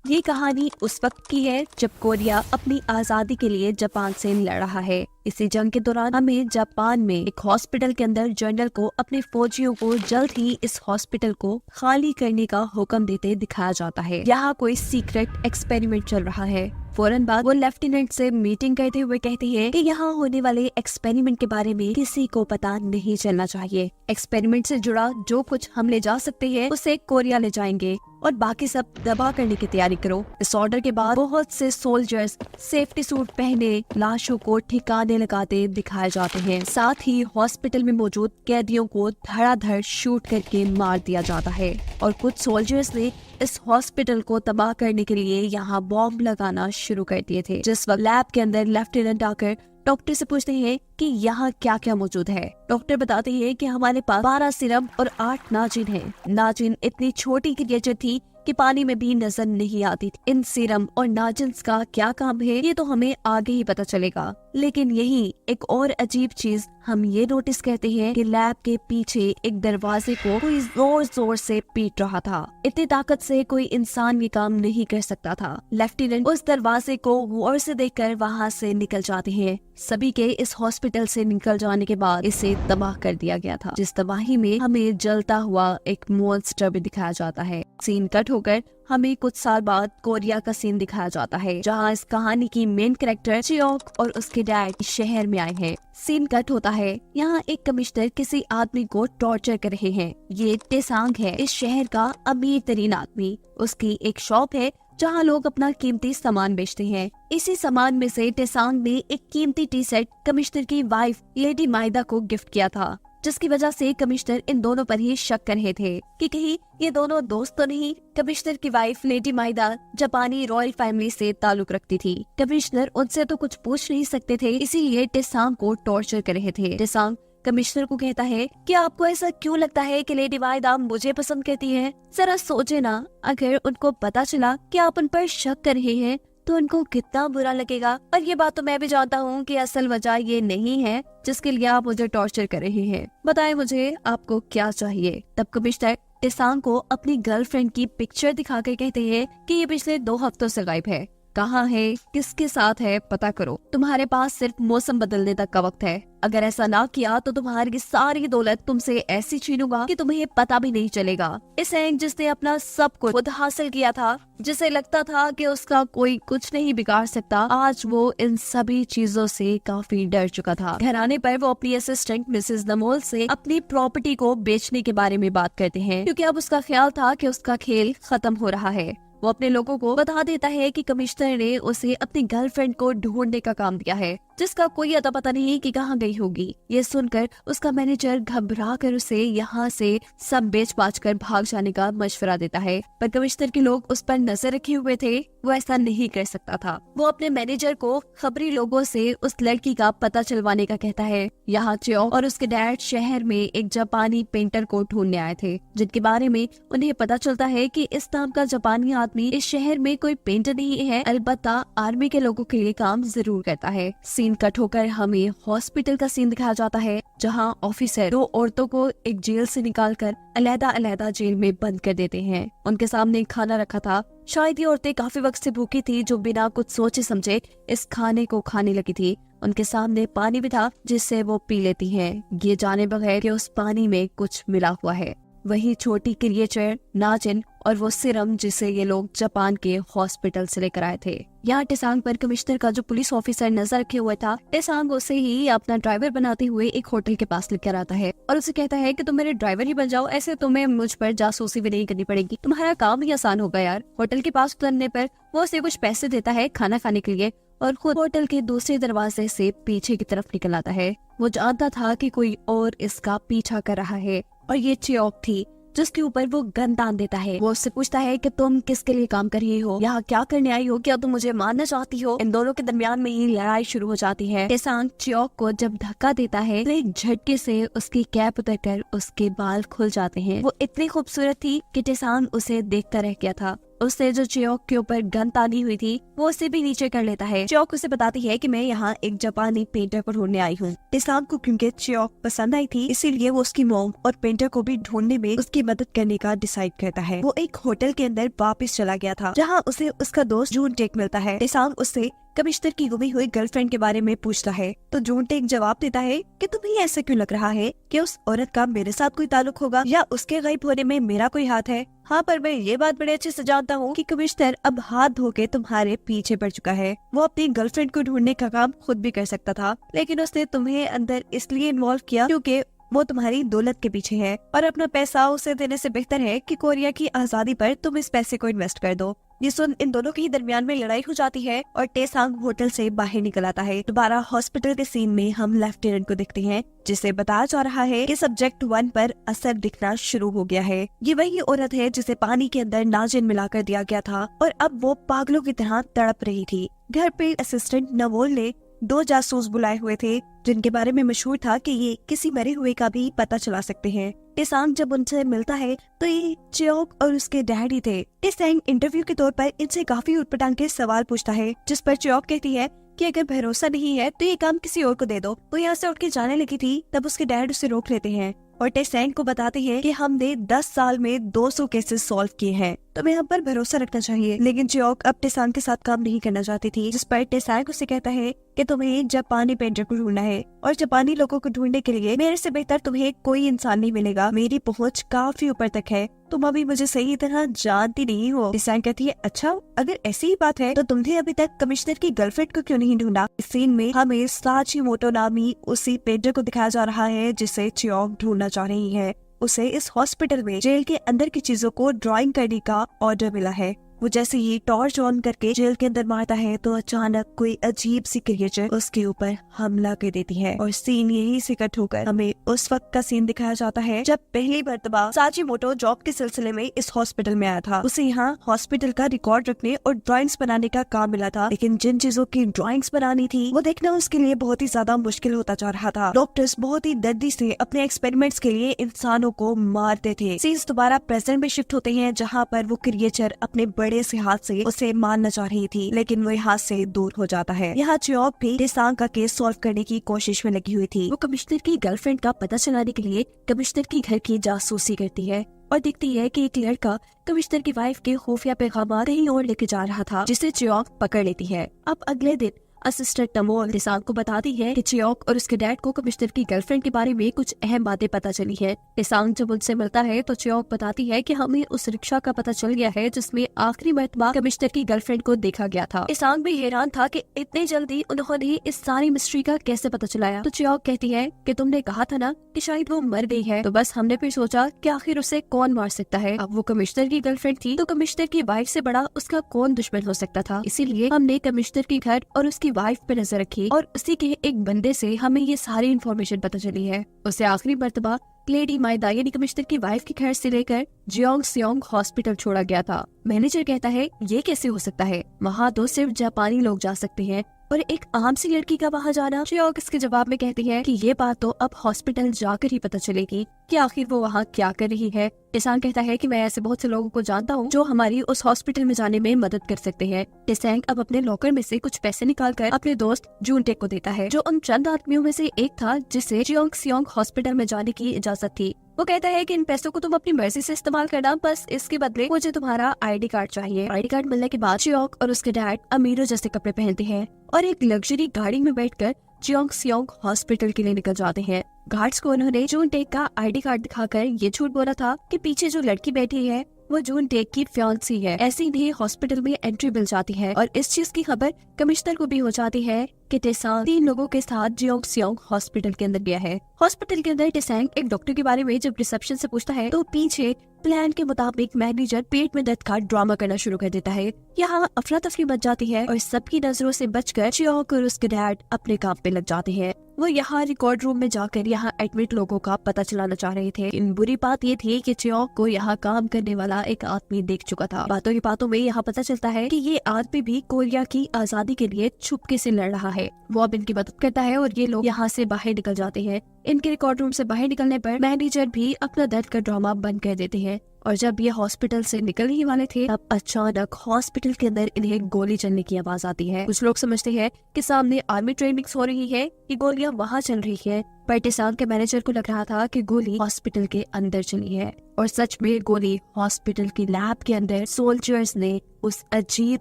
ये कहानी उस वक्त की है जब कोरिया अपनी आजादी के लिए जापान से लड़ रहा है। इसी जंग के दौरान हमें जापान में एक हॉस्पिटल के अंदर जनरल को अपने फौजियों को जल्द ही इस हॉस्पिटल को खाली करने का हुक्म देते दिखाया जाता है। यहाँ कोई सीक्रेट एक्सपेरिमेंट चल रहा है। फौरन बाद वो लेफ्टिनेंट से मीटिंग करते हुए कहते हैं कि यहाँ होने वाले एक्सपेरिमेंट के बारे में किसी को पता नहीं चलना चाहिए। एक्सपेरिमेंट से जुड़ा जो कुछ हम ले जा सकते हैं उसे कोरिया ले जाएंगे और बाकी सब दबा करने की तैयारी करो। इस ऑर्डर के बाद बहुत से सोल्जर्स सेफ्टी सूट पहने लाशों को ठिकाने लगाते दिखाए जाते हैं। साथ ही हॉस्पिटल में मौजूद कैदियों को धड़ाधड़ शूट करके मार दिया जाता है और कुछ सोल्जर्स ने इस हॉस्पिटल को तबाह करने के लिए यहाँ बॉम्ब लगाना शुरू कर दिए थे। जिस वक्त लैब के अंदर लेफ्टिनेंट आकर डॉक्टर से पूछते हैं कि यहाँ क्या क्या मौजूद है। डॉक्टर बताते हैं कि हमारे पास 12 सिरम और 8 नाजिन हैं। नाजिन इतनी छोटी क्रिएचर थी कि पानी में भी नजर नहीं आती थी। इन सीरम और नाजिन्स का क्या काम है ये तो हमें आगे ही पता चलेगा। लेकिन यही एक और अजीब चीज हम ये नोटिस करते हैं कि लैब के पीछे एक दरवाजे को कोई जोर जोर से पीट रहा था। इतनी ताकत से कोई इंसान ये काम नहीं कर सकता था। लेफ्टिनेंट उस दरवाजे को गौर से देखकर वहाँ से निकल जाते हैं। सभी के इस हॉस्पिटल से निकल जाने के बाद इसे तबाह कर दिया गया था। जिस तबाही में हमें जलता हुआ एक मॉन्स्टर भी दिखाया जाता है। सीन कट होकर हमें कुछ साल बाद कोरिया का सीन दिखाया जाता है, जहां इस कहानी की मेन कैरेक्टर चियोक और उसके डैड शहर में आए हैं। सीन कट होता है। यहाँ एक कमिश्नर किसी आदमी को टॉर्चर कर रहे हैं। ये टेसांग है, इस शहर का अमीर तरीन आदमी। उसकी एक शॉप है जहाँ लोग अपना कीमती सामान बेचते हैं। इसी सामान में से टेसांग ने एक कीमती टी शर्ट कमिश्नर की वाइफ लेडी माइदा को गिफ्ट किया था, जिसकी वजह से कमिश्नर इन दोनों पर ही शक कर रहे थे कि कहीं ये दोनों दोस्त तो नहीं। कमिश्नर की वाइफ लेडी माइदा जापानी रॉयल फैमिली से ताल्लुक रखती थी। कमिश्नर उनसे तो कुछ पूछ नहीं सकते थे, इसीलिए टेसांग को टॉर्चर कर रहे थे। टेसांग कमिश्नर को कहता है कि आपको ऐसा क्यों लगता है कि लेडी माइदा मुझे पसंद करती है? जरा सोचे ना, अगर उनको पता चला कि आप उन पर शक कर रहे हैं तो उनको कितना बुरा लगेगा। और ये बात तो मैं भी जानता हूँ कि असल वजह ये नहीं है जिसके लिए आप मुझे टॉर्चर कर रहे हैं। बताएं मुझे आपको क्या चाहिए। तब कमिश्नर टेसांग को अपनी गर्लफ्रेंड की पिक्चर दिखाकर कहते हैं कि ये पिछले 2 हफ्तों से गायब है। कहाँ है, किसके साथ है, पता करो। तुम्हारे पास सिर्फ मौसम बदलने तक का वक्त है। अगर ऐसा ना किया तो तुम्हारी सारी दौलत तुमसे ऐसी छीनूंगा कि तुम्हें पता भी नहीं चलेगा। इस हैंग जिसने अपना सब कुछ खुद हासिल किया था, जिसे लगता था कि उसका कोई कुछ नहीं बिगाड़ सकता, आज वो इन सभी चीजों से काफी डर चुका था। घर आने पर वो अपनी असिस्टेंट मिसेस नमोल से अपनी प्रॉपर्टी को बेचने के बारे में बात करते हैं, क्योंकि अब उसका ख्याल था कि उसका खेल खत्म हो रहा है। वो अपने लोगों को बता देता है कि कमिश्नर ने उसे अपनी गर्लफ्रेंड को ढूंढने का काम दिया है, जिसका कोई अता पता नहीं कि कहाँ गई होगी। ये सुनकर उसका मैनेजर घबरा कर उसे यहाँ से सब बेच बाच कर भाग जाने का मशवरा देता है, पर कमिश्नर के लोग उस पर नजर रखे हुए थे। वो ऐसा नहीं कर सकता था। वो अपने मैनेजर को खबरी लोगों से उस लड़की का पता चलवाने का कहता है। यहाँ चियोक और उसके डैड शहर में एक जापानी पेंटर को ढूंढने आए थे, जिनके बारे में उन्हें पता चलता है कि इस नाम का जापानी आदमी इस शहर में कोई पेंटर नहीं है, अलबत्ता आर्मी के लोगों के लिए काम जरूर करता है। सीन कट होकर हमें हॉस्पिटल का सीन दिखाया जाता है, जहाँ ऑफिसर 2 औरतों को एक जेल से निकालकर अलग-अलग जेल में बंद कर देते हैं। उनके सामने खाना रखा था। शायद ये औरतें काफी वक्त से भूखी थी, जो बिना कुछ सोचे समझे इस खाने को खाने लगी थी। उनके सामने पानी भी था, जिससे वो पी लेती हैं, ये जाने बगैर कि उस पानी में कुछ मिला हुआ है। वही छोटी क्रिएचर नाजिन और वो सिरम जिसे ये लोग जापान के हॉस्पिटल से लेकर आए थे। यहाँ टेसांग पर कमिश्नर का जो पुलिस ऑफिसर नजर रखे हुए था, टेसांग उसे ही अपना ड्राइवर बनाते हुए एक होटल के पास लेकर आता है और उसे कहता है कि तुम मेरे ड्राइवर ही बन जाओ, ऐसे तुम्हें मुझ पर जासूसी भी नहीं करनी पड़ेगी, तुम्हारा काम ही आसान होगा यार। होटल के पास उतरने पर वो उसे कुछ पैसे देता है खाना खाने के लिए और खुद होटल के दूसरे दरवाजे से पीछे की तरफ निकल आता है। वो जानता था कि कोई और इसका पीछा कर रहा है और ये चियोक थी, जिसके ऊपर वो गन तान देता है। वो उससे पूछता है कि तुम किसके लिए काम कर रही हो, यहाँ क्या करने आई हो, क्या तुम मुझे मारना चाहती हो? इन दोनों के दरमियान में ही लड़ाई शुरू हो जाती है। टेसांग चियोक को जब धक्का देता है तो एक झटके से उसकी कैप उतरकर उसके बाल खुल जाते हैं। वो इतनी खूबसूरत थी कि टेसांग उसे देखता रह गया था। उससे जो चियोक के ऊपर गन तानी हुई थी वो उसे भी नीचे कर लेता है। चियोक उसे बताती है कि मैं यहाँ एक जापानी पेंटर को ढूंढने आई हूँ। टेसांग को क्योंकि चियोक पसंद आई थी इसीलिए वो उसकी मॉम और पेंटर को भी ढूंढने में उसकी मदद करने का डिसाइड करता है। वो एक होटल के अंदर वापस चला गया था जहाँ उसे उसका दोस्त जून टेक मिलता है। टेसांग उससे कमिश्नर की गुमी हुई गर्लफ्रेंड के बारे में पूछता है तो जून टेक जवाब देता है कि तुम्हें ऐसा क्यों लग रहा है कि उस औरत का मेरे साथ कोई ताल्लुक होगा या उसके गायब होने में मेरा कोई हाथ है। हाँ, पर मैं ये बात बड़े अच्छे से जानता हूँ कि कमिश्नर अब हाथ धो के तुम्हारे पीछे पड़ चुका है। वो अपनी गर्लफ्रेंड को ढूंढने का काम खुद भी कर सकता था लेकिन उसने तुम्हें अंदर इसलिए इन्वॉल्व किया क्योंकि वो तुम्हारी दौलत के पीछे है और अपना पैसा उसे देने से बेहतर है कि कोरिया की आजादी पर तुम इस पैसे को इन्वेस्ट कर दो। ये सुन इन दोनों के ही दरमियान में लड़ाई हो जाती है और टेसांग होटल से बाहर निकल आता है। दोबारा हॉस्पिटल के सीन में हम लेफ्टिनेंट को देखते हैं जिसे बताया जा रहा है कि सब्जेक्ट 1 पर असर दिखना शुरू हो गया है। ये वही औरत है जिसे पानी के अंदर नाजिन मिलाकर दिया गया था और अब वो पागलों की तरह तड़प रही थी। घर पे असिस्टेंट नवोल ने 2 जासूस बुलाए हुए थे जिनके बारे में मशहूर था कि ये किसी मरे हुए का भी पता चला सकते हैं। टेसांग जब उनसे मिलता है तो ये चियोक और उसके डैडी थे। टेसांग इंटरव्यू के तौर पर इनसे काफी उटपटांग के सवाल पूछता है जिस पर चियोक कहती है कि अगर भरोसा नहीं है तो ये काम किसी और को दे दो। वो यहाँ से उठ के जाने लगी थी तब उसके डैड उसे रोक लेते हैं और टेसांग को बताते हैं कि हमने 10 साल में 200 केसेस सॉल्व किए हैं, तुम्हें हम पर भरोसा रखना चाहिए। लेकिन चियोक अब टेसांग के साथ काम नहीं करना चाहती थी जिस पर टेसांग उसे कहता है कि तुम्हें जापानी पेंटर को ढूंढना है और जापानी लोगों को ढूंढने के लिए मेरे से बेहतर तुम्हें कोई इंसान नहीं मिलेगा। मेरी पहुंच काफी ऊपर तक है, तुम अभी मुझे सही तरह जानती नहीं हो। टेसांग कहती है अच्छा, अगर ऐसी ही बात है तो तुमने अभी तक कमिश्नर की गर्लफ्रेंड को क्यों नहीं ढूंढा। इस सीन में हमें साचिमोटो नामी उसी पेंटर को दिखाया जा रहा है जिसे चियोक ढूंढना चाह रही है। उसे इस हॉस्पिटल में जेल के अंदर की चीजों को ड्राइंग करने का ऑर्डर मिला है। वो जैसे ही टॉर्च ऑन करके जेल के अंदर मारता है तो अचानक कोई अजीब सी क्रिएचर उसके ऊपर हमला कर देती है और सीन यही से कट होकर हमें उस वक्त का सीन दिखाया जाता है जब पहली मर्तबा साचिमोटो जॉब के सिलसिले में इस हॉस्पिटल में आया था। उसे यहाँ हॉस्पिटल का रिकॉर्ड रखने और ड्राइंग्स बनाने का काम मिला था, लेकिन जिन चीजों की ड्राइंग्स बनानी थी वो देखना उसके लिए बहुत ही ज्यादा मुश्किल होता जा रहा था। डॉक्टर्स बहुत ही दर्दी से अपने एक्सपेरिमेंट्स के लिए इंसानों को मारते थे। सीन्स दोबारा प्रेजेंट में शिफ्ट होते हैं जहाँ पर वो क्रिएचर अपने बड़े से हाथ से उसे मारना चाह रही थी लेकिन वो हाथ से दूर हो जाता है। यहाँ चियोक भी टेसांग का केस सॉल्व करने की कोशिश में लगी हुई थी। वो कमिश्नर की गर्लफ्रेंड का पता चलाने के लिए कमिश्नर की घर की जासूसी करती है और देखती है कि एक लड़का कमिश्नर की वाइफ के खुफिया पैगाम कहीं और लेके जा रहा था जिसे चियोक पकड़ लेती है। अब अगले दिन असिस्टेंट नमोल टेसांग को बताती है कि चियोक और उसके डैड को कमिश्नर की गर्लफ्रेंड के बारे में कुछ अहम बातें पता चली है। टेसांग जब उनसे मिलता है तो चियोक बताती है कि हमें उस रिक्शा का पता चल गया है जिसमें आखिरी मर्तबा कमिश्नर की गर्लफ्रेंड को देखा गया था। टेसांग भी हैरान था कि इतनी जल्दी उन्होंने इस सारी मिस्ट्री का कैसे पता चलाया। तो चियोक कहती है कि तुमने कहा था ना कि शायद वो मर गई है, तो बस हमने फिर सोचा कि आखिर उसे कौन मार सकता है। अब वो कमिश्नर की गर्लफ्रेंड थी तो कमिश्नर की वाइफ से बड़ा उसका कौन दुश्मन हो सकता था। इसीलिए हमने कमिश्नर की घर और उसकी वाइफ पे नजर रखी और उसी के एक बंदे से हमें ये सारी इन्फॉर्मेशन पता चली है। उसे आखिरी मर्तबा लेडी माइदा यानी कमिश्नर की वाइफ के घर से लेकर जियोंगसियोंग हॉस्पिटल छोड़ा गया था। मैनेजर कहता है ये कैसे हो सकता है, वहाँ तो सिर्फ जापानी लोग जा सकते हैं और एक आम सी लड़की का वहाँ जाना। चियोक इसके जवाब में कहती है कि ये बात तो अब हॉस्पिटल जाकर ही पता चलेगी कि आखिर वो वहाँ क्या कर रही है। टेसांग कहता है कि मैं ऐसे बहुत से लोगों को जानता हूँ जो हमारी उस हॉस्पिटल में जाने में मदद कर सकते हैं। टेसांग अब अपने लॉकर में से कुछ पैसे निकालकर अपने दोस्त जूनटेक को देता है जो उन चंद आदमियों में से एक था जिसे जियोंगसियोंग हॉस्पिटल में जाने की इजाजत थी। वो कहता है कि इन पैसों को तुम अपनी मर्जी से इस्तेमाल करना, बस इसके बदले मुझे तुम्हारा आईडी कार्ड चाहिए। आईडी कार्ड मिलने के बाद चियोक और उसके डैड अमीरों जैसे कपड़े पहनते हैं और एक लग्जरी गाड़ी में बैठकर जियोंगसियोंग हॉस्पिटल के लिए निकल जाते हैं। गार्ड्स को उन्होंने जूनटेक का आईडी कार्ड दिखाकर ये झूठ बोला था कि पीछे जो लड़की बैठी है वो जूनटेक की फियांसी है। ऐसे ही हॉस्पिटल में एंट्री मिल जाती है और इस चीज की खबर कमिश्नर को भी हो जाती है कि टेसांग 3 लोगों के साथ जियोंगसियोंग हॉस्पिटल के अंदर गया है। हॉस्पिटल के अंदर टेसांग एक डॉक्टर के बारे में जब रिसेप्शन से पूछता है तो पीछे प्लान के मुताबिक मैनेजर पेट में दर्द का ड्रामा करना शुरू कर देता है। यहाँ अफरा तफरी मच जाती है और सबकी नजरों से बचकर चियोक और उसके डैड अपने काम पे लग जाते हैं। वो यहाँ रिकॉर्ड रूम में जाकर यहाँ एडमिट लोगों का पता चलाना चाह रहे थे। इन बुरी बात ये थी कि चियोक को यहाँ काम करने वाला एक आदमी देख चुका था। बातों की बातों में यहाँ पता चलता है कि ये आदमी भी कोरिया की आजादी के लिए छुपके से लड़ रहा है। वो अब इनकी मदद करता है और ये लोग यहाँ से बाहर निकल जाते हैं। इनके रिकॉर्ड रूम से बाहर निकलने पर मैनेजर भी अपना दर्द का ड्रामा बंद कर देते हैं। और जब ये हॉस्पिटल से निकल ही वाले थे तब अचानक हॉस्पिटल के अंदर इन्हें गोली चलने की आवाज आती है। कुछ लोग समझते हैं कि सामने आर्मी ट्रेनिंग्स हो रही है, ये गोलियां वहाँ चल रही है, पर टेसांग के मैनेजर को लग रहा था कि गोली हॉस्पिटल के अंदर चली है। और सच में गोली हॉस्पिटल की लैब के अंदर सोल्जर्स ने उस अजीब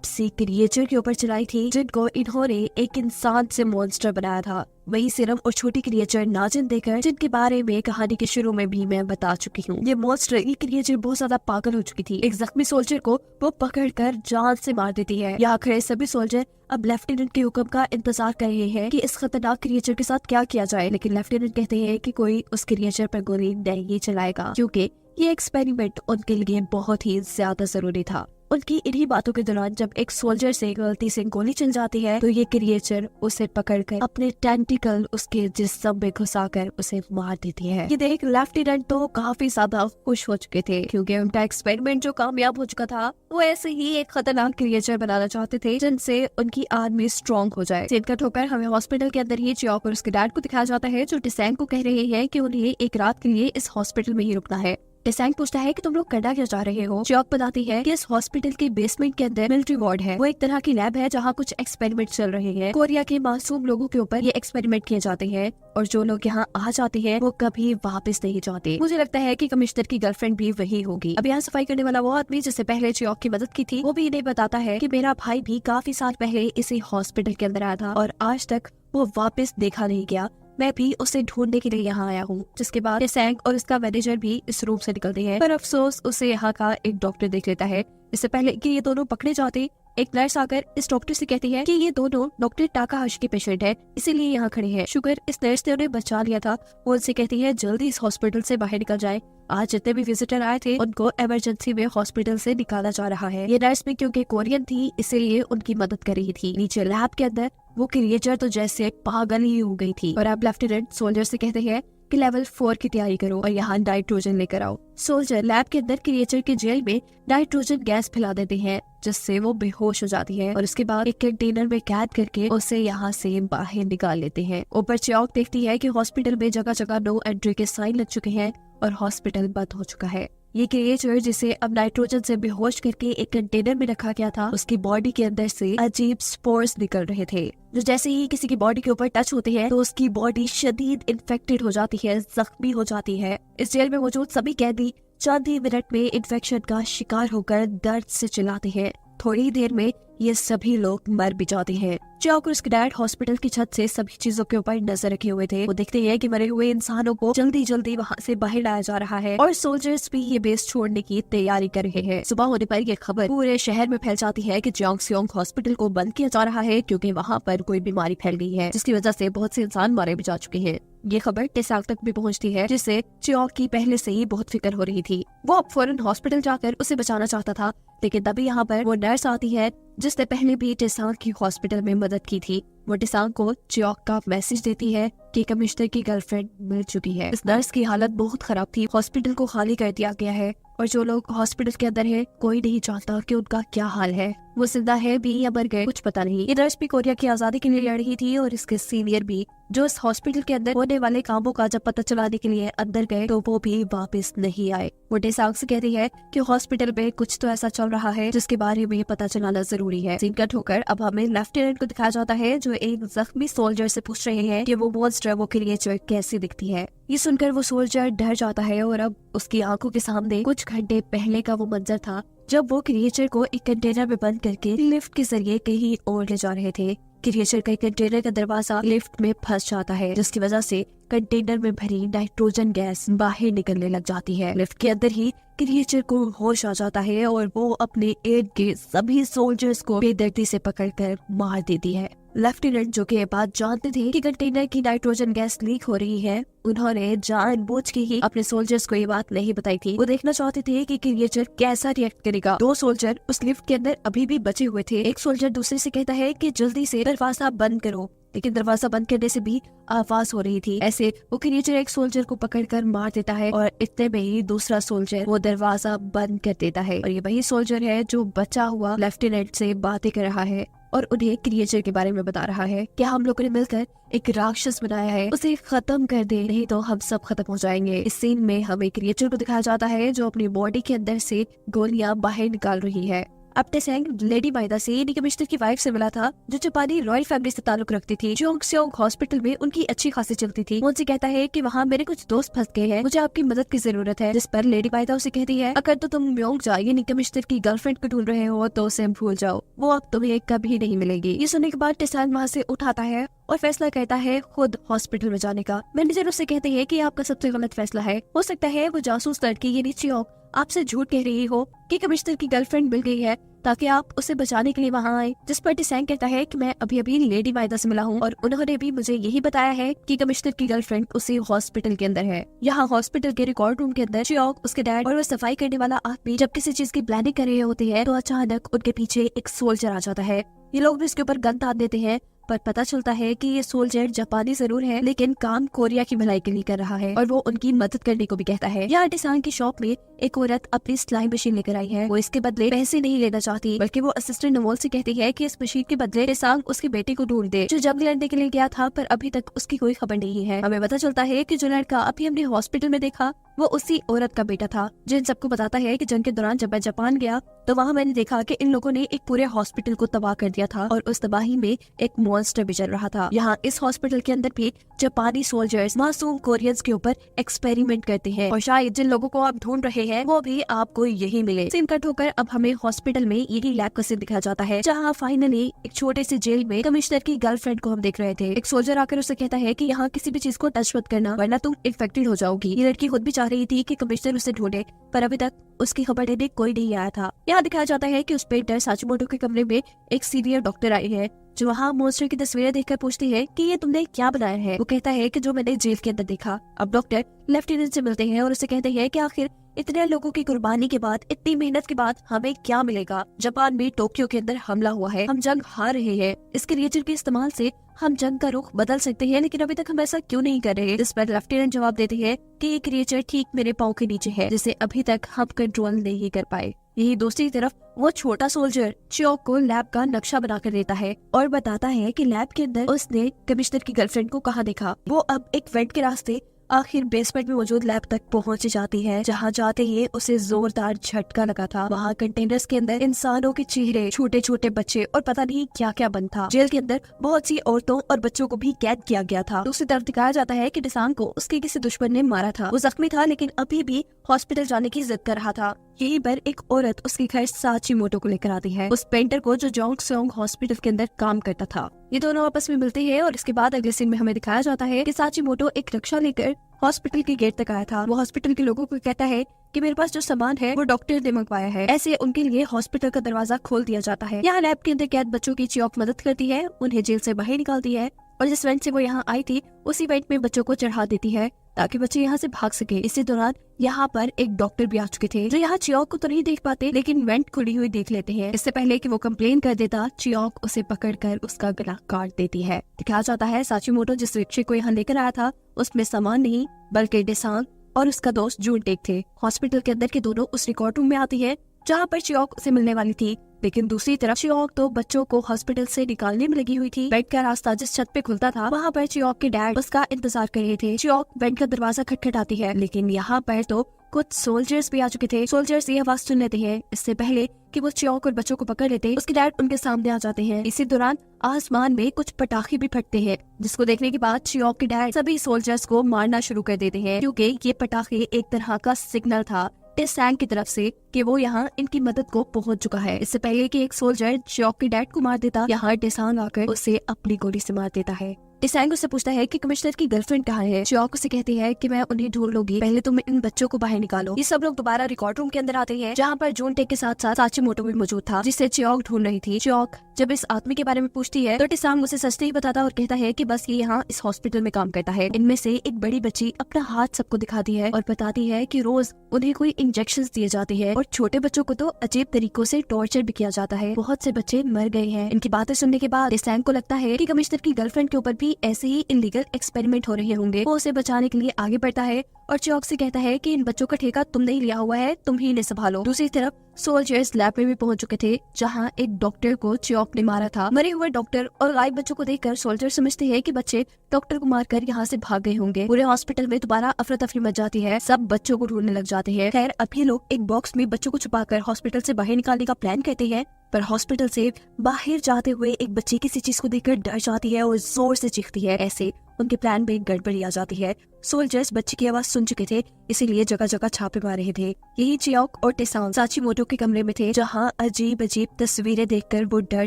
सी क्रिएचर के ऊपर चलाई थी जिनको इन्होंने एक इंसान से मॉन्स्टर बनाया था। वही सिरम और छोटी क्रिएचर नाजिन देकर, जिनके बारे में कहानी के शुरू में भी मैं बता चुकी हूँ। ये मॉन्स्टर, ये क्रिएचर बहुत ज्यादा पागल हो चुकी थी। एक जख्मी सोल्जर को वो पकड़कर जान से मार देती है। यहाँ खड़े सभी सोल्जर अब लेफ्टिनेंट के हुक्म का इंतजार कर रहे हैं कि इस खतरनाक क्रिएचर के साथ क्या किया जाए, लेकिन लेफ्टिनेंट कहते हैं कि कोई उस क्रिएचर पर गोली नहीं चलाएगा क्योंकि ये एक्सपेरिमेंट उनके लिए बहुत ही ज्यादा जरूरी था। उनकी इन्हीं बातों के दौरान जब एक सोल्जर से गलती से गोली चल जाती है तो ये क्रिएचर उसे पकड़कर अपने टेंटिकल उसके जिस्म में घुसाकर उसे मार देती है। ये देख लेफ्टिनेंट तो काफी ज्यादा खुश हो चुके थे क्योंकि उनका एक्सपेरिमेंट जो कामयाब हो चुका था वो ऐसे ही एक खतरनाक क्रिएचर बनाना चाहते थे जिनसे उनकी आर्मी स्ट्रॉन्ग हो जाए। सीन कट होकर हमें हॉस्पिटल के अंदर ही चियोक और उसके डैड को दिखाया जाता है जो टेसांग को कह रहे हैं कि उन्हें एक रात के लिए इस हॉस्पिटल में ही रुकना है। टेसांग पूछता है कि तुम लोग करना क्या चाह रहे हो। चियोक बताती है कि इस हॉस्पिटल के बेसमेंट के अंदर मिलिट्री वार्ड है। वो एक तरह की लैब है जहाँ कुछ एक्सपेरिमेंट चल रहे हैं। कोरिया के मासूम लोगों के ऊपर ये एक्सपेरिमेंट किए जाते हैं और जो लोग यहाँ आ जाते हैं वो कभी वापस नहीं जाते। मुझे लगता है कि कमिश्नर की गर्लफ्रेंड भी वही होगी। अब यहाँ सफाई करने वाला वो आदमी जिससे पहले चियोक की मदद की थी वो भी इन्हें बताता है कि मेरा भाई भी काफी साल पहले इसी हॉस्पिटल के अंदर आया था और आज तक वो वापस देखा नहीं गया। मैं भी उसे ढूंढने के लिए यहाँ आया हूँ। जिसके बाद टेसांग और उसका मैनेजर भी इस रूम से निकलते हैं, पर अफसोस उसे यहाँ का एक डॉक्टर देख लेता है। इससे पहले कि ये दोनों पकड़े जाते एक नर्स आकर इस डॉक्टर से कहती है कि ये दोनों डॉक्टर टाकाहाशी के पेशेंट है, इसीलिए यहाँ खड़े हैं। शुक्र इस नर्स ने उन्हें बचा लिया था। वो उनसे कहती है जल्दी इस हॉस्पिटल से बाहर निकल जाए। आज जितने भी विजिटर आए थे उनको इमरजेंसी में हॉस्पिटल से निकाला जा रहा है। ये नर्स भी क्योंकि कोरियन थी इसीलिए उनकी मदद कर रही थी। नीचे लैब के अंदर वो क्रिएचर तो जैसे पागल ही हो गई थी और अब लेफ्टिनेंट सोल्जर से कहते हैं कि लेवल 4 की तैयारी करो और यहाँ नाइट्रोजन लेकर आओ। सोल्जर लैब के अंदर क्रिएचर के जेल में नाइट्रोजन गैस फैला देते हैं जिससे वो बेहोश हो जाती है और उसके बाद एक कंटेनर में कैद करके उसे यहाँ से बाहर निकाल लेते हैं। ऊपर चियोक देखती है कि हॉस्पिटल में जगह जगह नो एंट्री के साइन लग चुके हैं और हॉस्पिटल बंद हो चुका है। ये क्रिएचर जिसे अब नाइट्रोजन से बेहोश करके एक कंटेनर में रखा गया था उसकी बॉडी के अंदर से अजीब स्पोर्स निकल रहे थे जो जैसे ही किसी की बॉडी के ऊपर टच होते हैं तो उसकी बॉडी शदीद इन्फेक्टेड हो जाती है, जख्मी हो जाती है। इस जेल में मौजूद सभी कैदी चंद ही मिनट में इन्फेक्शन का शिकार होकर दर्द से चिल्लाते हैं। थोड़ी देर में ये सभी लोग मर भी जाते हैं। चियोक और उसके डैड हॉस्पिटल की छत से सभी चीजों के ऊपर नजर रखे हुए थे। वो देखते हैं कि मरे हुए इंसानों को जल्दी जल्दी वहाँ से बाहर लाया जा रहा है और सोल्जर्स भी ये बेस छोड़ने की तैयारी कर रहे हैं। सुबह होने पर ये खबर पूरे शहर में फैल जाती है कि जेओंगसेओंग हॉस्पिटल को बंद किया जा रहा है क्योंकि वहाँ पर कोई बीमारी फैल गई है जिसकी वजह से बहुत से इंसान मारे भी जा चुके हैं। ये खबर टेसांग तक भी पहुंचती है जिससे चियोक की पहले से ही बहुत फिक्र हो रही थी। वो अब फौरन हॉस्पिटल जाकर उसे बचाना चाहता था लेकिन तभी यहाँ पर वो नर्स आती है जिसने पहले भी टेसांग की हॉस्पिटल में मदद की थी। वो टेसांग को चियोक का मैसेज देती है कि कमिश्नर की गर्लफ्रेंड मिल चुकी है। इस नर्स की हालत बहुत खराब थी। हॉस्पिटल को खाली कर दिया गया है और जो लोग हॉस्पिटल के अंदर है कोई नहीं जानता कि उनका क्या हाल है, वो जिंदा है भी या मर गए, कुछ पता नहीं। ये नर्स भी कोरिया की आजादी के लिए लड़ रही थी और इसके सीनियर भी जो इस हॉस्पिटल के अंदर होने वाले कामों का जब पता चलाने के लिए अंदर गए तो वो भी वापस नहीं आए। वो टेसांग से कहती है कि हॉस्पिटल में कुछ तो ऐसा चल रहा है जिसके बारे में पता चलाना जरूरी है। सीन कट होकर अब हमें लेफ्टिनेंट को दिखाया जाता है जो एक जख्मी सोल्जर से पूछ रहे हैं कि वो मॉन्स्टर, वो क्रिएचर कैसी दिखती है। ये सुनकर वो सोल्जर डर जाता है और अब उसकी आंखों के सामने कुछ घंटे पहले का वो मंजर था जब वो क्रिएचर को एक कंटेनर में बंद करके लिफ्ट के जरिए कहीं और ले जा रहे थे। क्रिएचर का कंटेनर का दरवाजा लिफ्ट में फंस जाता है जिसकी वजह से कंटेनर में भरी नाइट्रोजन गैस बाहर निकलने लग जाती है। लिफ्ट के अंदर ही क्रिएचर को होश आ जाता है और वो अपने एड के सभी सोल्जर्स को बेदर्दी से पकड़कर मार देती है। लेफ्टिनेंट जो कि ये बात जानते थे कि कंटेनर की नाइट्रोजन गैस लीक हो रही है, उन्होंने जानबूझ के ही अपने सोल्जर्स को ये बात नहीं बताई थी। वो देखना चाहते थे कि क्रिएचर कैसा रिएक्ट करेगा। 2 सोल्जर उस लिफ्ट के अंदर अभी भी बचे हुए थे। एक सोल्जर दूसरे से कहता है कि जल्दी से दरवाजा बंद करो, लेकिन दरवाजा बंद करने से भी आवाज हो रही थी। ऐसे वो क्रिएचर एक सोल्जर को पकड़कर मार देता है और इतने में ही दूसरा सोल्जर वो दरवाजा बंद कर देता है और ये वही सोल्जर है जो बचा हुआ लेफ्टिनेंट से बातें कर रहा है और उन्हें क्रिएचर के बारे में बता रहा है कि हम लोगों ने मिलकर एक राक्षस बनाया है, उसे खत्म कर दे, नहीं तो हम सब खत्म हो जाएंगे। इस सीन में हमें एक क्रिएचर को दिखाया जाता है जो अपनी बॉडी के अंदर से गोलियां बाहर निकाल रही है। अब टेसेंग लेडी माइदा से यानी कमिश्नर की वाइफ से मिला था जो जापानी रॉयल फैमिली से ताल्लुक रखती थी। जोंगसेओंग हॉस्पिटल में उनकी अच्छी खासी चलती थी। वो उनसे कहता है कि वहाँ मेरे कुछ दोस्त फंस गए हैं, मुझे आपकी मदद की जरूरत है। जिस पर लेडी माइदा उसे कहती है अगर तो तुम म्योंग जा यानी कमिश्नर की गर्लफ्रेंड को ढूंढ रहे हो तो उसे भूल जाओ, वो अब तुम्हें कभी नहीं मिलेगी। ये सुनने के बाद टेसेंग वहाँ से उठाता है और फैसला करता है खुद हॉस्पिटल में जाने का। मैनेजर उससे कहते हैं कि आपका सबसे गलत फैसला है, हो सकता है वो जासूस लड़की यानी चियोंग आपसे झूठ कह रही हो कि कमिश्नर की गर्लफ्रेंड मिल गई है ताकि आप उसे बचाने के लिए वहाँ आए। जिस पर टेसेंग कहता है कि मैं अभी अभी लेडी माइदा से मिला हूँ और उन्होंने भी मुझे यही बताया है कि कमिश्नर की गर्लफ्रेंड उसी हॉस्पिटल के अंदर है। यहाँ हॉस्पिटल के रिकॉर्ड रूम के अंदर चियोंग, उसके डैड और वो सफाई करने वाला आदमी जब किसी चीज की प्लानिंग कर रहे होते हैं तो अचानक उनके पीछे एक सोल्जर आ जाता है। ये लोग भी इसके ऊपर गन तान देते हैं पर पता चलता है कि ये सोल्जर जापानी जरूर है लेकिन काम कोरिया की भलाई के लिए कर रहा है और वो उनकी मदद करने को भी कहता है। यहाँ टेसेंग की शॉप में एक औरत अपनी सिलाई मशीन लेकर आई है। वो इसके बदले पैसे नहीं लेना चाहती बल्कि वो असिस्टेंट नवोल से कहती है कि इस मशीन के बदले टेसेंग उसके बेटे को ढूंढ दे जो जंग लड़ने के लिए गया था पर अभी तक उसकी कोई खबर नहीं है। हमें पता चलता है कि जो लड़का अभी हमने हॉस्पिटल में देखा वो उसी औरत का बेटा था जो इन सबको बताता है कि जंग के दौरान जब मैं जापान गया तो वहाँ मैंने देखा कि इन लोगों ने एक पूरे हॉस्पिटल को तबाह कर दिया था और उस तबाही में एक मॉन्स्टर भी चल रहा था। यहाँ इस हॉस्पिटल के अंदर भी जापानी सोल्जर्स मासूम कोरियंस के ऊपर एक्सपेरिमेंट करते हैं और शायद जिन लोगों को आप ढूंढ रहे हैं वो भी आपको यही मिले। सीन कट होकर अब हमें हॉस्पिटल में यही लैब का सीन दिखाया जाता है जहाँ फाइनली एक छोटे से जेल में कमिश्नर की गर्लफ्रेंड को हम देख रहे थे। एक सोल्जर आकर उसे कहता है कि यहाँ किसी भी चीज को टच मत करना वरना तुम इन्फेक्टेड हो जाओगी। ये लड़की खुद भी चाह रही थी कि कमिश्नर उसे ढूंढे पर अभी तक उसकी खबर देने कोई नहीं आया था। यहाँ दिखाया जाता है कि उस पेंटर साचिमोटो के कमरे में एक सीनियर डॉक्टर आई है जो वहाँ मॉन्स्टर की तस्वीरें देखकर पूछती है कि ये तुमने क्या बनाया है। वो कहता है कि जो मैंने जेल के अंदर देखा। अब डॉक्टर लेफ्टिनेंट से मिलते हैं और उसे कहते हैं कि आखिर इतने लोगों की कुर्बानी के बाद इतनी मेहनत के बाद हमें क्या मिलेगा। जापान में टोक्यो के अंदर हमला हुआ है, हम जंग हार रहे हैं, इस क्रिएचर के इस्तेमाल से हम जंग का रुख बदल सकते हैं लेकिन अभी तक हम ऐसा क्यों नहीं कर रहे। जिस पर लेफ्टिनेंट जवाब देते हैं कि ये क्रिएचर ठीक मेरे पाँव के नीचे है जिसे अभी तक हम कंट्रोल नहीं कर पाए। यही दूसरी तरफ वो छोटा सोल्जर चियोंग को लैब का नक्शा बनाकर देता है और बताता है कि लैब के अंदर उसने कमिश्नर की गर्लफ्रेंड को कहाँ देखा। वो अब एक वेंट के रास्ते आखिर बेसमेंट में मौजूद लैब तक पहुंच जाती है जहां जाते ही उसे जोरदार झटका लगा था। वहां कंटेनर्स के अंदर इंसानों के चेहरे, छोटे छोटे बच्चे और पता नहीं क्या क्या बंद था। जेल के अंदर बहुत सी औरतों और बच्चों को भी कैद किया गया था। दूसरी तरफ दिखाया जाता है कि टेसेंग को उसके किसी दुश्मन ने मारा था। वो जख्मी था लेकिन अभी भी हॉस्पिटल जाने की जिद कर रहा था। यहीं पर एक औरत उसके घर साचिमोटो को लेकर आती है, उस पेंटर को जो जोंगसेओंग हॉस्पिटल के अंदर काम करता था। ये दोनों आपस में मिलते हैं और इसके बाद अगले सीन में हमें दिखाया जाता है कि साचिमोटो एक रिक्शा लेकर हॉस्पिटल के गेट तक आया था। वो हॉस्पिटल के लोगों को कहता है कि मेरे पास जो सामान है वो डॉक्टर ने मंगवाया है। ऐसे उनके लिए हॉस्पिटल का दरवाजा खोल दिया जाता है। यहाँ लैब के अंदर कैद बच्चों की चियोंग मदद करती है, उन्हें जेल से बाहर निकालती है और जिस वेंट से वो यहाँ आई थी उसी वेंट में बच्चों को चढ़ा देती है ताकि बच्चे यहाँ से भाग सके। इसी दौरान यहाँ पर एक डॉक्टर भी आ चुके थे जो यहाँ चियोंग को तो नहीं देख पाते लेकिन वेंट खुली हुई देख लेते हैं। इससे पहले कि वो कंप्लेन कर देता चियोंग उसे पकड़कर उसका गला काट देती है। दिखाया जाता है साचिमोटो जिस रिक्शे को यहाँ लेकर आया था उसमें सामान नहीं बल्कि टेसेंग और उसका दोस्त जूनटेक थे। हॉस्पिटल के अंदर के दोनों उस रिकॉर्ड रूम में आती है जहाँ पर चियोंग उसे मिलने वाली थी लेकिन दूसरी तरफ चियोंग तो बच्चों को हॉस्पिटल से निकालने में लगी हुई थी। बेड का रास्ता जिस छत पे खुलता था वहाँ पर चियोंग के डैड उसका इंतजार कर रहे थे। चियोंग बेड का दरवाजा खटखटाती है लेकिन यहाँ पर तो कुछ सोल्जर्स भी आ चुके थे। सोल्जर्स ये आवाज सुन लेते हैं इससे पहले कि वो चियोंग और बच्चों को पकड़ लेते। उसके डैड उनके सामने आ जाते हैं। इसी दौरान आसमान में कुछ पटाखे भी फटते हैं जिसको देखने के बाद चियोंग के डैड सभी सोल्जर्स को मारना शुरू कर देते हैं क्योंकि ये पटाखे एक तरह का सिग्नल था टेसेंग की तरफ से कि वो यहाँ इनकी मदद को पहुंच चुका है। इससे पहले कि एक सोल्जर चियोंग के डैड को मार देता, यहाँ टेसेंग आकर उसे अपनी गोली से मार देता है। टेसेंग उससे पूछता है कि कमिश्नर की गर्लफ्रेंड कहाँ है। चियोंग उसे कहती है कि मैं उन्हें ढूंढ लूंगी, पहले तुम इन बच्चों को बाहर निकालो। ये सब लोग दोबारा रिकॉर्ड रूम के अंदर आते हैं जहाँ पर जूनटेक के साथ साथ साचिमोटो भी मौजूद था जिसे चियोंग ढूंढ रही थी। चियोंग जब इस आदमी के बारे में पूछती है तो टेसेंग उसे सच नहीं बताता और कहता है कि बस ये यहाँ इस हॉस्पिटल में काम करता है। इनमें से एक बड़ी बच्ची अपना हाथ सबको दिखाती है और बताती है कि रोज उन्हें कोई इंजेक्शन दिए जाते हैं और छोटे बच्चों को तो अजीब तरीकों से टॉर्चर भी किया जाता है। बहुत से बच्चे मर गए हैं। इनकी बातें सुनने के बाद टेसेंग को लगता है कि कमिश्नर की गर्लफ्रेंड के ऊपर भी ऐसे ही इलीगल एक्सपेरिमेंट हो रहे होंगे। वो उसे बचाने के लिए आगे बढ़ता है और चियोक से कहता है कि इन बच्चों का ठेका तुमने ही लिया हुआ है, तुम ही इन्हें संभालो। दूसरी तरफ सोल्जर्स लैब में भी पहुंच चुके थे जहां एक डॉक्टर को चियोक ने मारा था। मरे हुए डॉक्टर और गायब बच्चों को देखकर सोल्जर समझते हैं कि बच्चे डॉक्टर को मारकर यहाँ से भाग गए होंगे। पूरे हॉस्पिटल में दोबारा अफरा तफरी मच जाती है, सब बच्चों को ढूंढने लग जाते हैं। खैर अभी लोग एक बॉक्स में बच्चों को छुपाकर हॉस्पिटल से बाहर निकालने का प्लान करते हैं, पर हॉस्पिटल से बाहर जाते हुए एक बच्ची किसी चीज को देखकर डर जाती है और जोर से चीखती है। ऐसे उनके प्लान में गड़बड़ी आ जाती है। सोल्जर्स बच्ची की आवाज सुन चुके थे, इसीलिए जगह जगह छापे मार रहे थे। यही चियोक और टेसांग साचीमोटो के कमरे में थे जहां अजीब अजीब तस्वीरें देखकर वो डर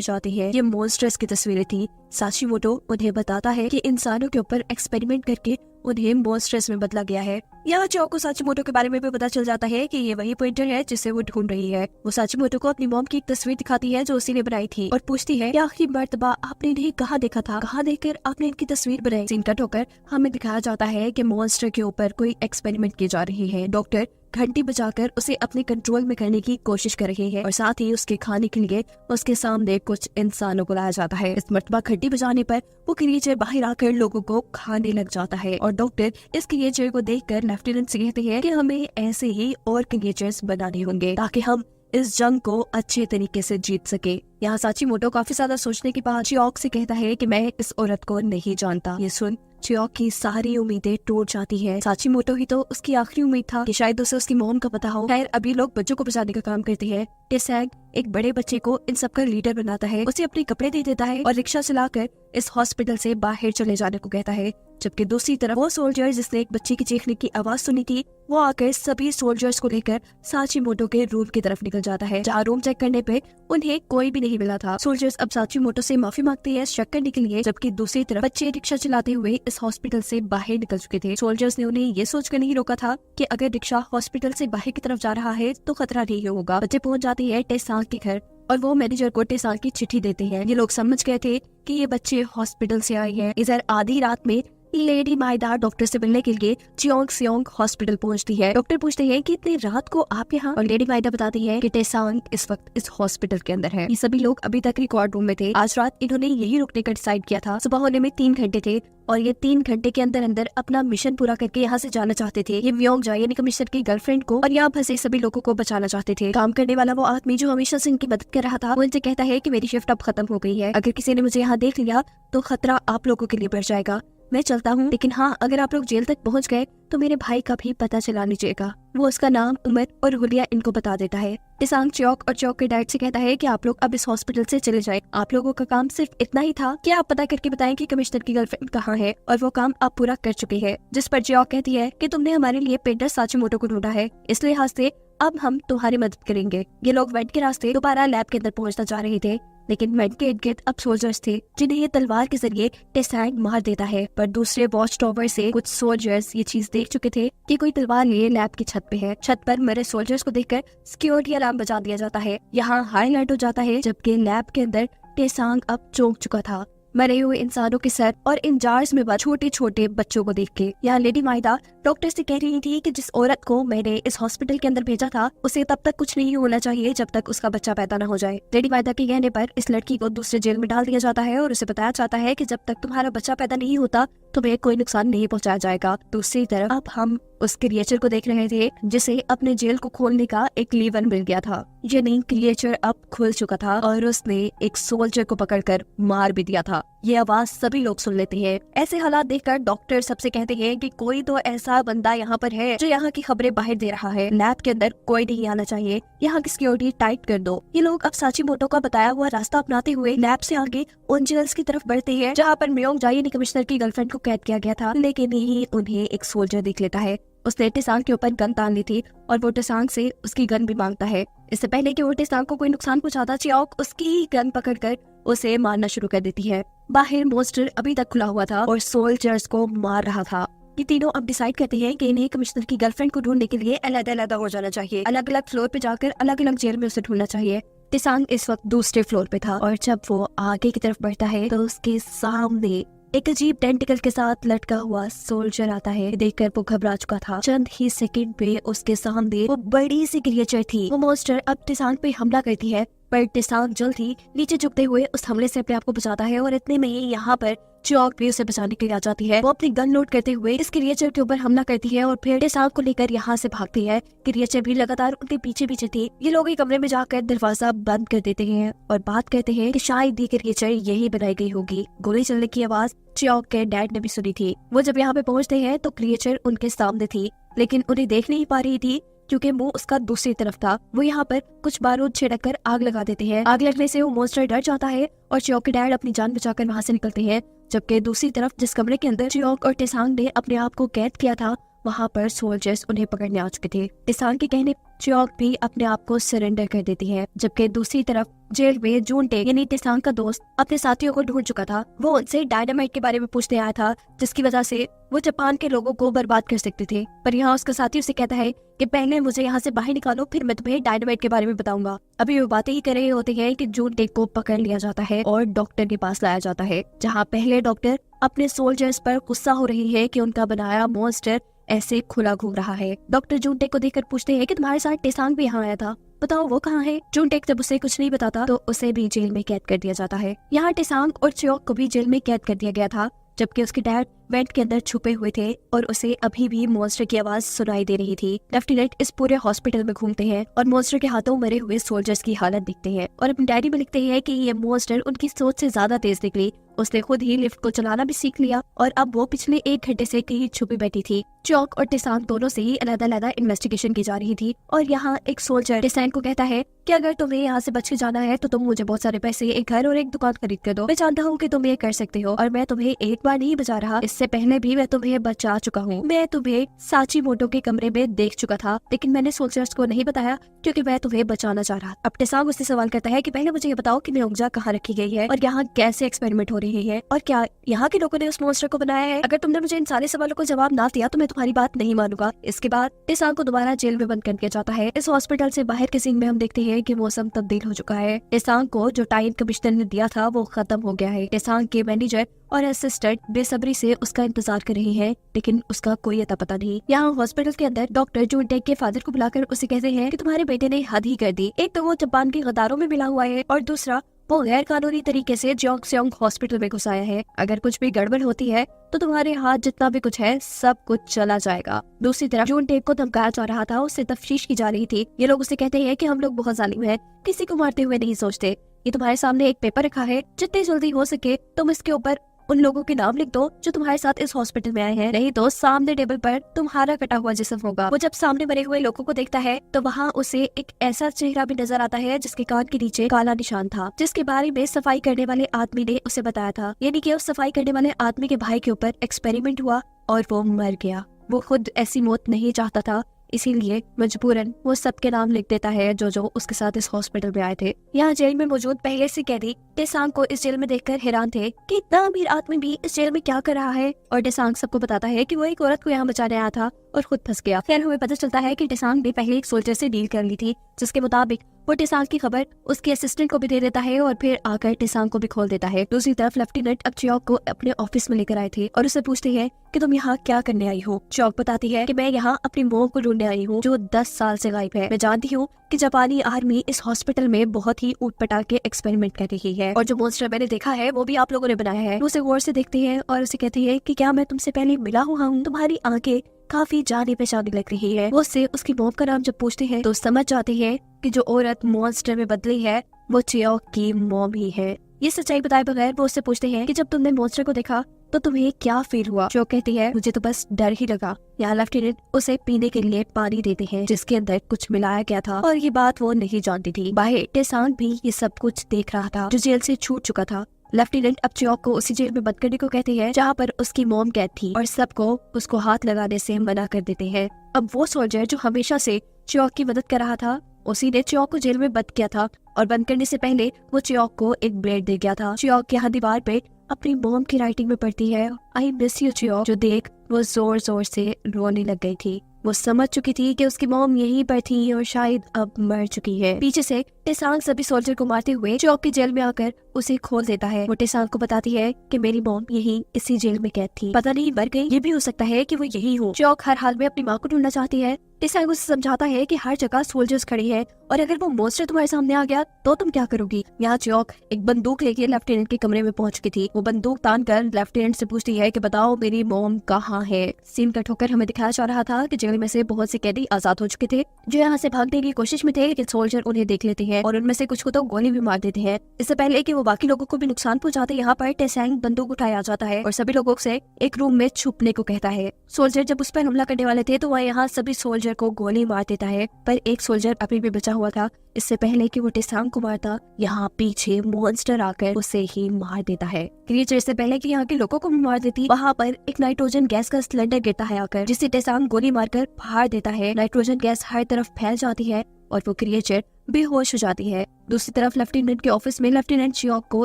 जाती है। ये मॉन्स्टर्स की तस्वीरें थी। साचीमोटो उन्हें बताता है कि इंसानों के ऊपर एक्सपेरिमेंट करके उन्हें मॉन्स्टर्स में बदला गया है। यहाँ चियोक को साचीमोटो के बारे में भी पता चल जाता है कि ये वही पॉइंटर है जिसे वो ढूंढ रही है। वो साचीमोटो को अपनी मॉम की एक तस्वीर दिखाती है जो उसी ने बनाई थी और पूछती है कि आखिरी मर्तबा आपने इन्हें कहाँ देखा था, कहाँ देखकर आपने इनकी तस्वीर बनाई। सीन कट होकर हमें दिखाया जाता है कि मॉन्स्टर के ऊपर कोई एक्सपेरिमेंट की जा रही है। डॉक्टर घंटी बजाकर उसे अपने कंट्रोल में करने की कोशिश कर रही है और साथ ही उसके खाने के लिए उसके सामने कुछ इंसानों को लाया जाता है। इस मर्तबा घंटी बजाने पर वो क्रिएचर बाहर आकर लोगों को खाने लग जाता है और डॉक्टर इस क्रिएचर को देखकर लेफ्टिनेंट से कहते हैं कि हमें ऐसे ही और क्रिएचर्स बनाने होंगे ताकि हम इस जंग को अच्छे तरीके से जीत सके। यहाँ साचीमोटो काफी ज्यादा सोचने के बाद चियोक से कहता है कि मैं इस औरत को नहीं जानता। ये सुन चियोक की सारी उम्मीदें टूट जाती है। साचीमोटो ही तो उसकी आखिरी उम्मीद था कि शायद उसे उसकी मॉम का पता हो। खैर अभी लोग बच्चों को बचाने का काम करते हैं। टेसैंग एक बड़े बच्चे को इन सब का लीडर बनाता है, उसे अपने कपड़े दे देता है और रिक्शा चलाकर इस हॉस्पिटल से बाहर चले जाने को कहता है। जबकि दूसरी तरफ वो सोल्जर जिसने एक बच्चे की चीखने की आवाज सुनी थी वो आकर सभी सोल्जर्स को लेकर साचीमोटो के रूम की तरफ निकल जाता है जहाँ रूम चेक करने पे उन्हें कोई भी नहीं मिला था। सोल्जर्स अब साचीमोटो से माफी मांगते हैं शक करने के लिए, जबकि दूसरी तरफ बच्चे रिक्शा चलाते हुए इस हॉस्पिटल से बाहर निकल चुके थे। सोल्जर्स ने उन्हें ये सोचकर नहीं रोका था कि अगर रिक्शा हॉस्पिटल से बाहर की तरफ जा रहा है तो खतरा नहीं होगा। बच्चे पहुंच जाते हैं टेसांग के घर और वो मैनेजर को टेसांग की चिट्ठी देते हैं। ये लोग समझ गए थे कि ये बच्चे हॉस्पिटल से आए हैं। इधर आधी रात में लेडी माइदा डॉक्टर से मिलने के लिए चियोंग हॉस्पिटल पहुंचती है। डॉक्टर पूछते हैं कि इतनी रात को आप यहाँ, और लेडी माइदा बताती है कि टेसांग इस वक्त इस हॉस्पिटल के अंदर है। ये सभी लोग अभी तक रिकॉर्ड रूम में थे। आज रात इन्होंने यही रुकने का डिसाइड किया था। सुबह होने में 3 घंटे थे और ये 3 घंटे के अंदर अंदर अपना मिशन पूरा करके यहाँ से जाना चाहते थे। ये व्योंगजा यानी कमिश्नर की गर्लफ्रेंड को और यहाँ फंसे सभी लोगों को बचाना चाहते थे। काम करने वाला वो आदमी जो हमेशा से इनकी मदद कर रहा था वो इनसे कहता है कि मेरी शिफ्ट अब खत्म हो गई है, अगर किसी ने मुझे यहाँ देख लिया तो खतरा आप लोगों के लिए बढ़ जाएगा। मैं चलता हूँ, लेकिन हाँ अगर आप लोग जेल तक पहुँच गए तो मेरे भाई का भी पता चला लीजिएगा। वो उसका नाम, उम्र और हुलिया इनको बता देता है। टेसांग चियोक और चियोक के डैड से कहता है कि आप लोग अब इस हॉस्पिटल से चले जाएं। आप लोगों का काम सिर्फ इतना ही था कि आप पता करके बताएं कि कमिश्नर की गर्लफ्रेंड कहाँ है, और वो काम आप पूरा कर चुके हैं। जिस पर चियोक कहती है कि तुमने हमारे लिए पेंटर साचीमोटो को ढूंढा है, इस लिहाज से अब हम तुम्हारी मदद करेंगे। ये लोग वेंट के रास्ते दोबारा लैब के अंदर पहुंचना चाह रहे थे, लेकिन वेंट के इर्द गिर्द अब सोल्जर्स थे जिन्हें ये तलवार के जरिए टेसैंग मार देता है। पर दूसरे वॉच टावर से कुछ सोल्जर्स ये चीज देख चुके थे कि कोई तलवार लिए लैब की छत पे है। छत पर मरे सोल्जर्स को देखकर सिक्योरिटी अलार्म बजा दिया जाता है। यहाँ हाई अलर्ट हो जाता है, जबकि लैब के अंदर टेसैंग अब चौंक चुका था मरे हुए इंसानों के सर और इन जार्स में छोटे छोटे बच्चों को देख के। यहाँ लेडी माइदा डॉक्टर से कह रही थी कि जिस औरत को मैंने इस हॉस्पिटल के अंदर भेजा था उसे तब तक कुछ नहीं होना चाहिए जब तक उसका बच्चा पैदा न हो जाए। लेडी माइदा के कहने पर इस लड़की को दूसरे जेल में डाल दिया जाता है और उसे बताया जाता है कि जब तक तुम्हारा बच्चा पैदा नहीं होता तुम्हें कोई नुकसान नहीं पहुंचाया जाएगा। दूसरी तरफ अब हम उस क्रिएचर को देख रहे थे जिसे अपने जेल को खोलने का एक लीवर मिल गया था। यानी क्रिएचर अब खुल चुका था और उसने एक सोल्जर को पकड़कर मार भी दिया था। ये आवाज सभी लोग सुन लेते हैं। ऐसे हालात देखकर डॉक्टर सबसे कहते हैं कि कोई तो ऐसा बंदा यहाँ पर है जो यहाँ की खबरें बाहर दे रहा है। लैब के अंदर कोई नहीं आना चाहिए, यहाँ की सिक्योरिटी टाइट कर दो। ये लोग अब साचीमोटो का बताया हुआ रास्ता अपनाते हुए लैब से आगे उन जेल्स की तरफ बढ़ते हैं जहाँ पर व्योंगजा यानी कमिश्नर की गर्लफ्रेंड को कैद किया गया था। लेकिन ही उन्हें एक सोल्जर देख लेता है। उसने टेसांग के ऊपर गन तान ली थी और वो टेसांग से उसकी गन भी मांगता है। इससे पहले कि वो टेसांग को कोई नुकसान पहुंचाता, चियोक उसकी ही गन पकड़कर उसे मारना शुरू कर देती है। बाहर मॉन्स्टर अभी तक खुला हुआ था और सोल्जर्स को मार रहा था। ये तीनों अब डिसाइड करते हैं कि इन्हें कमिश्नर की गर्लफ्रेंड को ढूंढने के लिए अलग-अलग हो जाना चाहिए। अलग अलग फ्लोर पे जाकर अलग अलग जेल में उसे ढूंढना चाहिए। टेसांग इस वक्त दूसरे फ्लोर पे था और जब वो आगे की तरफ बढ़ता है तो उसके सामने एक अजीब टेंटिकल के साथ लटका हुआ सोल्जर आता है। देखकर वो घबरा चुका था। चंद ही सेकंड पे उसके सामने वो बड़ी सी क्रिएचर थी। वो मॉन्स्टर अब टेसांग पे हमला करती है पर टेसांग जल्द ही नीचे झुकते हुए उस हमले से अपने आप को बचाता है और इतने में ही यहाँ पर चियोक भी उसे बचाने के लिए आ जाती है। वो अपनी गन लोड करते हुए इस क्रिएचर के ऊपर हमला करती है और फिर टेसांग को लेकर यहाँ से भागती है। क्रिएचर भी लगातार उनके पीछे पीछे थी। ये लोग एक कमरे में जाकर दरवाजा बंद कर देते हैं और बात करते हैं कि शायद ये क्रिएचर यही बनाई गई होगी। गोली चलने की आवाज चियोक के डैड ने भी सुनी थी। वो जब यहाँ पे पहुँचते हैं तो क्रिएचर उनके सामने थी, लेकिन उन्हें देख नहीं पा रही थी क्योंकि मुंह उसका दूसरी तरफ था। वो यहाँ पर कुछ बारूद छिड़क कर आग लगा देते हैं। आग लगने से वो मॉन्स्टर डर जाता है और चियोक के डैड अपनी जान बचाकर वहाँ से निकलते हैं। जबकि दूसरी तरफ जिस कमरे के अंदर चियोक और टेसांग ने अपने आप को कैद किया था, वहाँ पर सोल्जर्स उन्हें पकड़ने आ चुके थे। टेसांग के कहने चियोक भी अपने आप को सरेंडर कर देती है। जबकि दूसरी तरफ जेल में जूनटे यानी टेसांग का दोस्त अपने साथियों को ढूंढ चुका था। वो उनसे डायनामाइट के बारे में पूछते आया था, जिसकी वजह से वो जापान के लोगों को बर्बाद कर सकते थे। पर यहाँ उसका साथी उसे कहता है कि पहले मुझे यहाँ से बाहर निकालो, फिर मैं तुम्हें डायनामाइट के बारे में बताऊंगा। अभी वो बातें ही कर रहे होते हैं कि जूनटे को पकड़ लिया जाता है और डॉक्टर के पास लाया जाता है, जहाँ पहले डॉक्टर अपने सोल्जर्स पर गुस्सा हो रही है कि उनका बनाया मॉन्स्टर ऐसे खुला घूम रहा है। डॉक्टर जूनटेक को देखकर पूछते हैं कि तुम्हारे साथ टेसांग भी यहाँ आया था, बताओ वो कहाँ है। जूनटेक जब उसे कुछ नहीं बताता तो उसे भी जेल में कैद कर दिया जाता है। यहाँ टेसांग और चियोक को भी जेल में कैद कर दिया गया था, जबकि उसके डैड वेंट के अंदर छुपे हुए थे और उसे अभी भी मॉन्स्टर की आवाज सुनाई दे रही थी। लेफ्टिनेंट इस पूरे हॉस्पिटल में घूमते हैं और मॉन्स्टर के हाथों मरे हुए सोल्जर्स की हालत देखते हैं और अपनी डायरी में लिखते हैं कि ये मॉन्स्टर उनकी सोच से ज्यादा तेज निकली। उसने खुद ही लिफ्ट को चलाना भी सीख लिया और अब वो पिछले 1 घंटे से कहीं छुपी बैठी थी। चियोक और टेसांग दोनों से ही अलग-अलग इन्वेस्टिगेशन की जा रही थी और यहाँ एक सोल्जर टेसांग को कहता है कि अगर तुम्हें यहाँ से बच के जाना है तो तुम मुझे बहुत सारे पैसे, एक घर और एक दुकान खरीद कर दो। मैं जानता हूँ कि तुम ये कर सकते हो और मैं तुम्हें एक बार नहीं बचा रहा, इससे पहले भी मैं तुम्हें बचा चुका हूँ। मैं तुम्हें साची मोटो के कमरे में देख चुका था, लेकिन मैंने सोल्जर्स को नहीं बताया क्योंकि मैं तुम्हें बचाना चाह रहा। अब टेसांग उससे सवाल करता है कि पहले मुझे ये बताओ कि मेओंगजा कहाँ रखी गई है और यहाँ कैसे एक्सपेरिमेंट हो रही है और क्या यहाँ के लोगों ने उस मॉन्स्टर को बनाया है। अगर तुमने मुझे इन सारे सवालों को जवाब ना दिया तो मैं तुम्हारी बात नहीं मानूंगा। इसके बाद टेसांग को दोबारा जेल में बंद कर दिया जाता है। इस हॉस्पिटल से बाहर के सीन में हम देखते हैं कि मौसम तब्दील हो चुका है। टेसांग को जो टाइम कमिश्नर ने दिया था वो खत्म हो गया है। टेसांग के मैनेजर और असिस्टेंट बेसब्री से उसका इंतजार कर रही है, लेकिन उसका कोई अता पता नहीं। यहाँ हॉस्पिटल के अंदर डॉक्टर जूनटेक के फादर को बुलाकर उसे कहते हैं कि तुम्हारे बेटे ने हद ही कर दी। एक तो वो जापान के गद्दारों में मिला हुआ है और दूसरा वो गैर कानूनी तरीके से जोंगसेओंग हॉस्पिटल में घुसाया है। अगर कुछ भी गड़बड़ होती है तो तुम्हारे हाथ जितना भी कुछ है सब कुछ चला जाएगा। दूसरी तरफ जूनटेक को धमकाया जा रहा था, उससे तफ्तीश की जा रही थी। ये लोग उसे कहते हैं कि हम लोग बहुत जालिम हैं, किसी को मारते हुए नहीं सोचते। ये तुम्हारे सामने एक पेपर रखा है, जितनी जल्दी हो सके तुम इसके ऊपर उन लोगों के नाम लिख दो जो तुम्हारे साथ इस हॉस्पिटल में आए हैं, नहीं तो सामने टेबल पर तुम्हारा कटा हुआ जिस्म होगा। वो जब सामने मरे हुए लोगों को देखता है तो वहाँ उसे एक ऐसा चेहरा भी नजर आता है जिसके कान के नीचे काला निशान था, जिसके बारे में सफाई करने वाले आदमी ने उसे बताया था। यानी कि उस सफाई करने वाले आदमी के भाई के ऊपर एक्सपेरिमेंट हुआ और वो मर गया। वो खुद ऐसी मौत नहीं चाहता था, इसीलिए मजबूरन वो सबके नाम लिख देता है जो उसके साथ इस हॉस्पिटल में आए थे। यहाँ जेल में मौजूद पहले से कैदी टेसांग को इस जेल में देखकर हैरान थे कि इतना अमीर आदमी भी इस जेल में क्या कर रहा है। और टेसांग सबको बताता है कि वो एक औरत को यहाँ बचाने आया था और खुद फंस गया। खैर हमें पता चलता है कि टेसांग ने पहले एक सोल्जर से डील कर ली थी, जिसके मुताबिक वो टेसांग की खबर उसके असिस्टेंट को भी दे देता है और फिर आकर टेसांग को भी खोल देता है। दूसरी तरफ लेफ्टिनेंट अब चियोक को अपने ऑफिस में लेकर आए थे और उसे पूछते हैं कि तुम यहाँ क्या करने आई हो। चियोक बताती है कि मैं यहाँ अपनी मोम को ढूंढने आई हूँ जो 10 साल से गायब है। मैं जानती हूँ कि जापानी आर्मी इस हॉस्पिटल में बहुत ही ऊटपटांग के एक्सपेरिमेंट कर रही है और जो मॉन्स्टर मैंने देखा है वो भी आप लोगों ने बनाया है। उसे गौर से देखते हैं और उसे कहते हैं कि क्या मैं तुमसे पहले मिला हुआ हूँ, तुम्हारी आंखें काफी जाने पहचाने लग रही है। वो उससे उसकी मॉम का नाम जब पूछते हैं तो समझ जाते हैं कि जो औरत मॉन्स्टर में बदली है वो चियोक की मॉम ही है। ये सच्चाई बताए बगैर वो उससे पूछते हैं कि जब तुमने मॉन्स्टर को देखा तो तुम्हें क्या फील हुआ। चियोक कहती है मुझे तो बस डर ही लगा। यहाँ लेफ्टिनेंट उसे पीने के लिए पानी देते हैं जिसके अंदर कुछ मिलाया गया था और ये बात वो नहीं जानती थी। बाहर टेसांग भी ये सब कुछ देख रहा था जो जेल से छूट चुका था। लेफ्टिनेंट अब चियोक को उसी जेल में बंद करने को कहते हैं जहाँ पर उसकी मॉम कैद थी और सबको उसको हाथ लगाने से मना कर देते हैं। अब वो सोल्जर जो हमेशा से चियोक की मदद कर रहा था उसी ने चियोक को जेल में बंद किया था और बंद करने से पहले वो चियोक को एक ब्लेड दे गया था। चियोक यहाँ दीवार पे अपनी मॉम की राइटिंग में पढ़ती है आई मिस यू चियोक, जो देख वो जोर जोर से रोने लग गई थी। वो समझ चुकी थी कि उसकी मॉम यहीं पर थी और शायद अब मर चुकी है। पीछे से टेसांग सभी सोल्जर को मारते हुए चियोक की जेल में आकर उसे खोल देता है। वो टेसांग को बताती है कि मेरी मॉम यहीं इसी जेल में कैद थी, पता नहीं मर गई, ये भी हो सकता है कि वो यही हो। चियोक हर हाल में अपनी माँ को ढूंढना चाहती है। टेसांग उसे समझाता है कि हर जगह सोल्जर्स खड़ी है और अगर वो मॉन्स्टर तुम्हारे सामने आ गया तो तुम क्या करोगी। यहाँ चियोक एक बंदूक लेके लेफ्टिनेंट के कमरे में पहुंच चुकी थी। वो बंदूक तान कर लेफ्टिनेंट से पूछती है कि बताओ मेरी मॉम कहाँ है। सीन कट होकर हमें दिखाया जा रहा था कि जेल में से बहुत से कैदी आजाद हो चुके थे जो यहाँ से भागने की कोशिश में थे, लेकिन सोल्जर उन्हें देख लेते हैं और उनमें से कुछ को तो गोली भी मार देते हैं। इससे पहले कि वो बाकी लोगों को भी नुकसान पहुंचाते, यहाँ पर टेसांग बंदूक उठाया जाता है और सभी लोगों से एक रूम में छुपने को कहता है। सोल्जर जब उस पर हमला करने वाले थे तो वह यहाँ सभी सोल्जर को गोली मार देता है, पर एक सोल्जर अभी भी बचा हुआ था। इससे पहले कि वो टेसांग को मारता, यहाँ पीछे मॉन्स्टर आकर उसे ही मार देता है। क्रिएचर से पहले कि यहाँ के लोगों को भी मार देती, वहाँ पर एक नाइट्रोजन गैस का सिलेंडर गिरता है आकर, जिसे टेसांग गोली मारकर फाड़ देता है। नाइट्रोजन गैस हर तरफ फैल जाती है और वो क्रिएचर बेहोश हो जाती है। दूसरी तरफ लेफ्टिनेंट के ऑफिस में लेफ्टिनेंट चियोक को